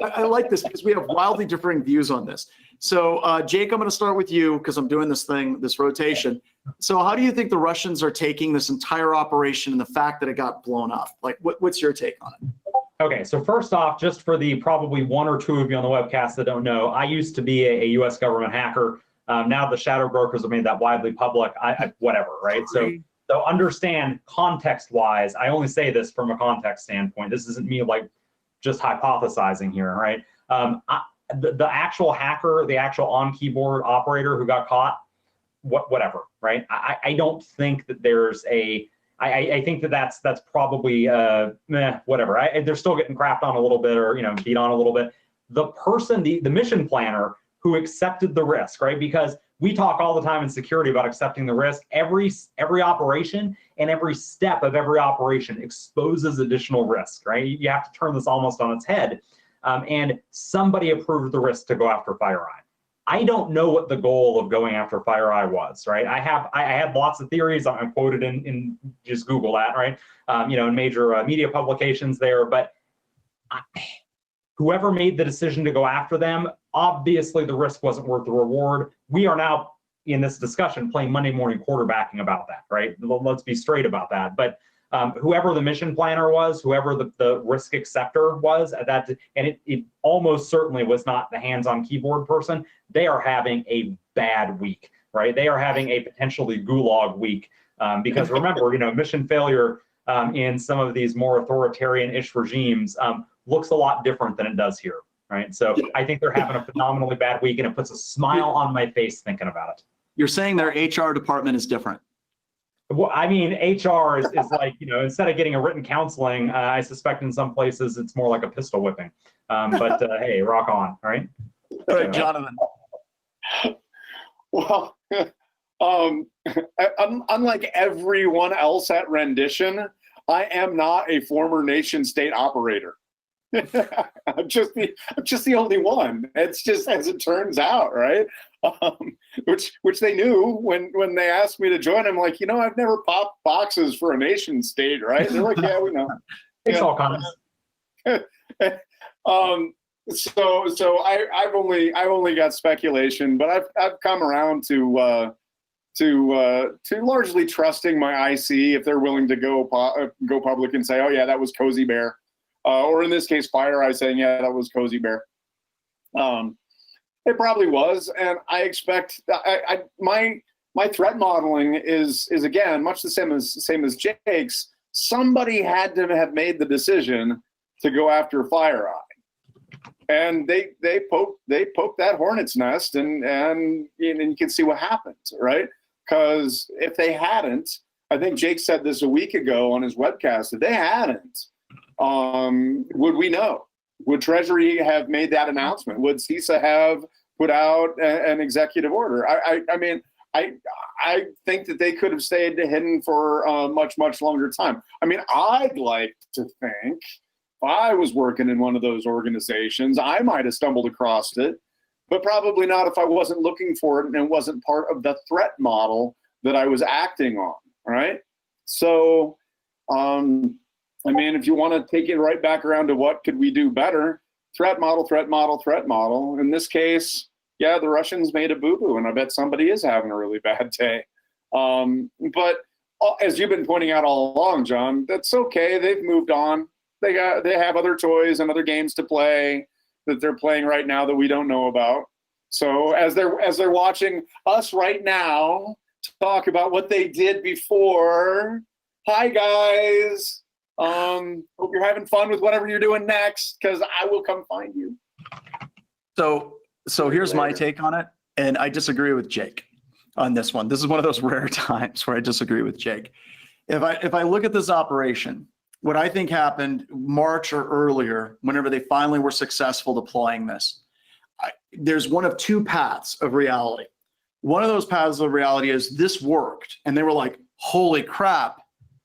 I like this because we have wildly differing views on this. So Jake, I'm going to start with you because I'm doing this rotation. So how do you think the Russians are taking this entire operation and the fact that it got blown up? Like, what's your take on it? Okay, so first off, just for the probably one or two of you on the webcast that don't know, I used to be a U.S. government hacker. Now the shadow brokers have made that widely public. Whatever, right? So understand context-wise. I only say this from a context standpoint. This isn't me like just hypothesizing here, right? The actual hacker, the actual on-keyboard operator who got caught, whatever, right? I don't think that there's a. I think that's probably whatever. They're still getting crapped on a little bit, or beat on a little bit. The person, the mission planner who accepted the risk, right? Because we talk all the time in security about accepting the risk. Every operation and every step of every operation exposes additional risk, right? You have to turn this almost on its head. And somebody approved the risk to go after FireEye. I don't know what the goal of going after FireEye was, right? I had lots of theories. I'm quoted in just Google that, right? In major media publications there. But whoever made the decision to go after them, obviously the risk wasn't worth the reward. We are now in this discussion playing Monday morning quarterbacking about that, right? Let's be straight about that. But whoever the mission planner was, whoever the risk acceptor was at that, and it almost certainly was not the hands-on keyboard person, they are having a bad week, right? They are having a potentially gulag week because remember, mission failure in some of these more authoritarian-ish regimes looks a lot different than it does here, right? So I think they're having a phenomenally bad week, and it puts a smile on my face thinking about it. You're saying their HR department is different. Well, I mean, HR is like, instead of getting a written counseling, I suspect in some places it's more like a pistol whipping. But hey, rock on, all right? All right, Jonathan. Well, unlike everyone else at Rendition, I am not a former nation state operator. I'm just the only one. It's just as it turns out, right? Which they knew when they asked me to join. I'm like, I've never popped boxes for a nation state, right? They're like, yeah, we know. It's all kinds. So I've only got speculation, but I've come around to largely trusting my IC if they're willing to go public and say, oh yeah, that was Cozy Bear. Or in this case, FireEye saying, yeah, that was Cozy Bear. It probably was, and I expect my threat modeling is again much the same as Jake's. Somebody had to have made the decision to go after FireEye, and they poked that hornet's nest, and you can see what happens, right? Because if they hadn't, I think Jake said this a week ago on his webcast, if they hadn't, would we know? Would Treasury have made that announcement? Would CISA have put out an executive order? I mean, I think that they could have stayed hidden for a much longer time. I mean, I'd like to think if I was working in one of those organizations, I might have stumbled across it, but probably not if I wasn't looking for it and it wasn't part of the threat model that I was acting on, right? So, I mean, if you want to take it right back around to what could we do better, threat model, threat model, threat model. In this case, yeah, the Russians made a boo-boo, and I bet somebody is having a really bad day. But as you've been pointing out all along, John, that's okay. They've moved on. They have other toys and other games to play that they're playing right now that we don't know about. So as they're watching us right now talk about what they did before, hi guys. Hope you're having fun with whatever you're doing next, because I will come find you. So here's my take on it, and I disagree with Jake on this one. This is one of those rare times where I disagree with Jake. If I look at this operation, what I think happened March or earlier, whenever they finally were successful deploying this, there's one of two paths of reality. One of those paths of reality is this worked, and they were like, holy crap,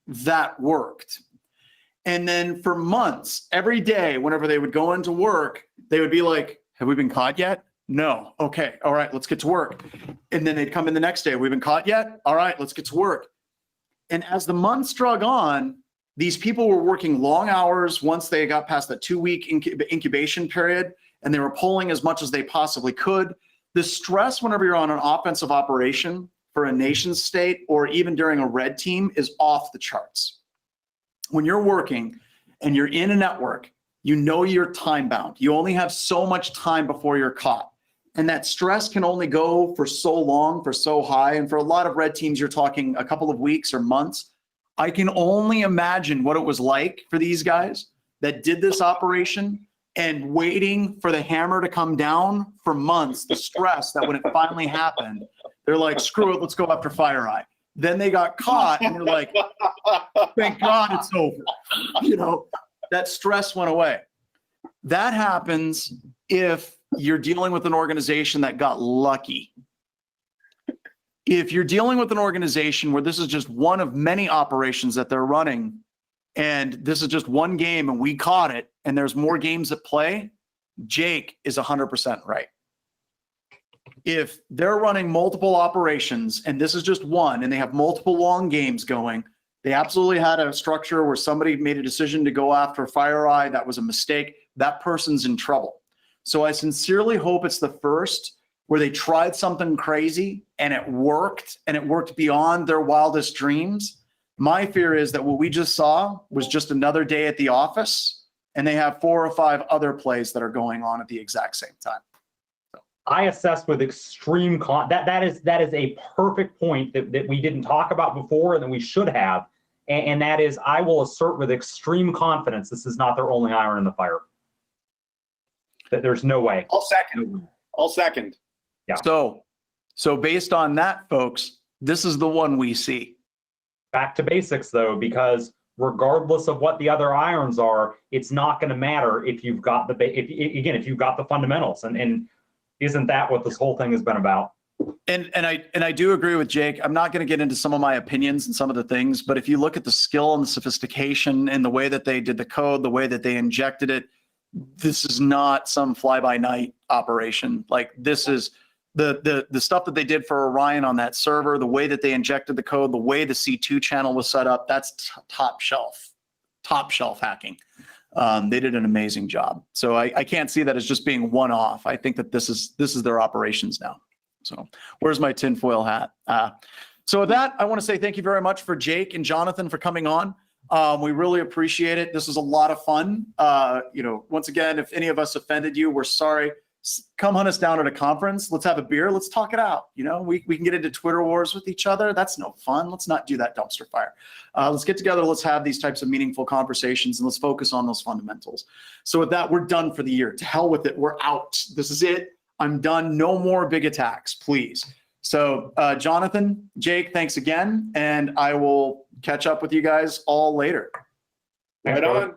that worked. And then for months, every day, whenever they would go into work, they would be like, have we been caught yet? No. Okay. All right, let's get to work. And then they'd come in the next day. Have we been caught yet? All right, let's get to work. And as the months drug on, these people were working long hours once they got past that 2-week incubation period, and they were pulling as much as they possibly could. The stress whenever you're on an offensive operation for a nation state or even during a red team is off the charts. When you're working and you're in a network, you know you're time bound. You only have so much time before you're caught. And that stress can only go for so long, for so high. And for a lot of red teams, you're talking a couple of weeks or months. I can only imagine what it was like for these guys that did this operation and waiting for the hammer to come down for months, the stress that when it finally happened, they're like, screw it, let's go after FireEye. Then they got caught and they're like, thank God it's over. You know, that stress went away. That happens if you're dealing with an organization that got lucky. If you're dealing with an organization where this is just one of many operations that they're running, and this is just one game and we caught it, and there's more games at play, Jake is 100% right. If they're running multiple operations and this is just one and they have multiple long games going, they absolutely had a structure where somebody made a decision to go after FireEye. That was a mistake. That person's in trouble. So I sincerely hope it's the first where they tried something crazy and it worked beyond their wildest dreams. My fear is that what we just saw was just another day at the office, and they have 4 or 5 other plays that are going on at the exact same time. I assess with extreme that is a perfect point that we didn't talk about before and that we should have. And that is, I will assert with extreme confidence, this is not their only iron in the fire. That there's no way. I'll second. Yeah. So based on that, folks, this is the one we see. Back to basics though, because regardless of what the other irons are, it's not going to matter if you've got if you've got the fundamentals, and isn't that what this whole thing has been about? And I do agree with Jake. I'm not going to get into some of my opinions and some of the things, but if you look at the skill and the sophistication and the way that they did the code, the way that they injected it, this is not some fly-by-night operation. Like, this is the stuff that they did for Orion on that server, the way that they injected the code, the way the C2 channel was set up, that's top shelf hacking. They did an amazing job. So I can't see that as just being one-off. I think that this is their operations now. So where's my tinfoil hat? So with that, I want to say thank you very much for Jake and Jonathan for coming on. We really appreciate it. This was a lot of fun. Once again, if any of us offended you, we're sorry. Come hunt us down at a conference. Let's have a beer. Let's talk it out. We can get into Twitter wars with each other. That's no fun. Let's not do that dumpster fire. Let's get together. Let's have these types of meaningful conversations, and let's focus on those fundamentals. So with that, we're done for the year. To hell with it. We're out. This is it. I'm done. No more big attacks, please. So Jonathan, Jake, thanks again. And I will catch up with you guys all later. Thanks, Right brother. on.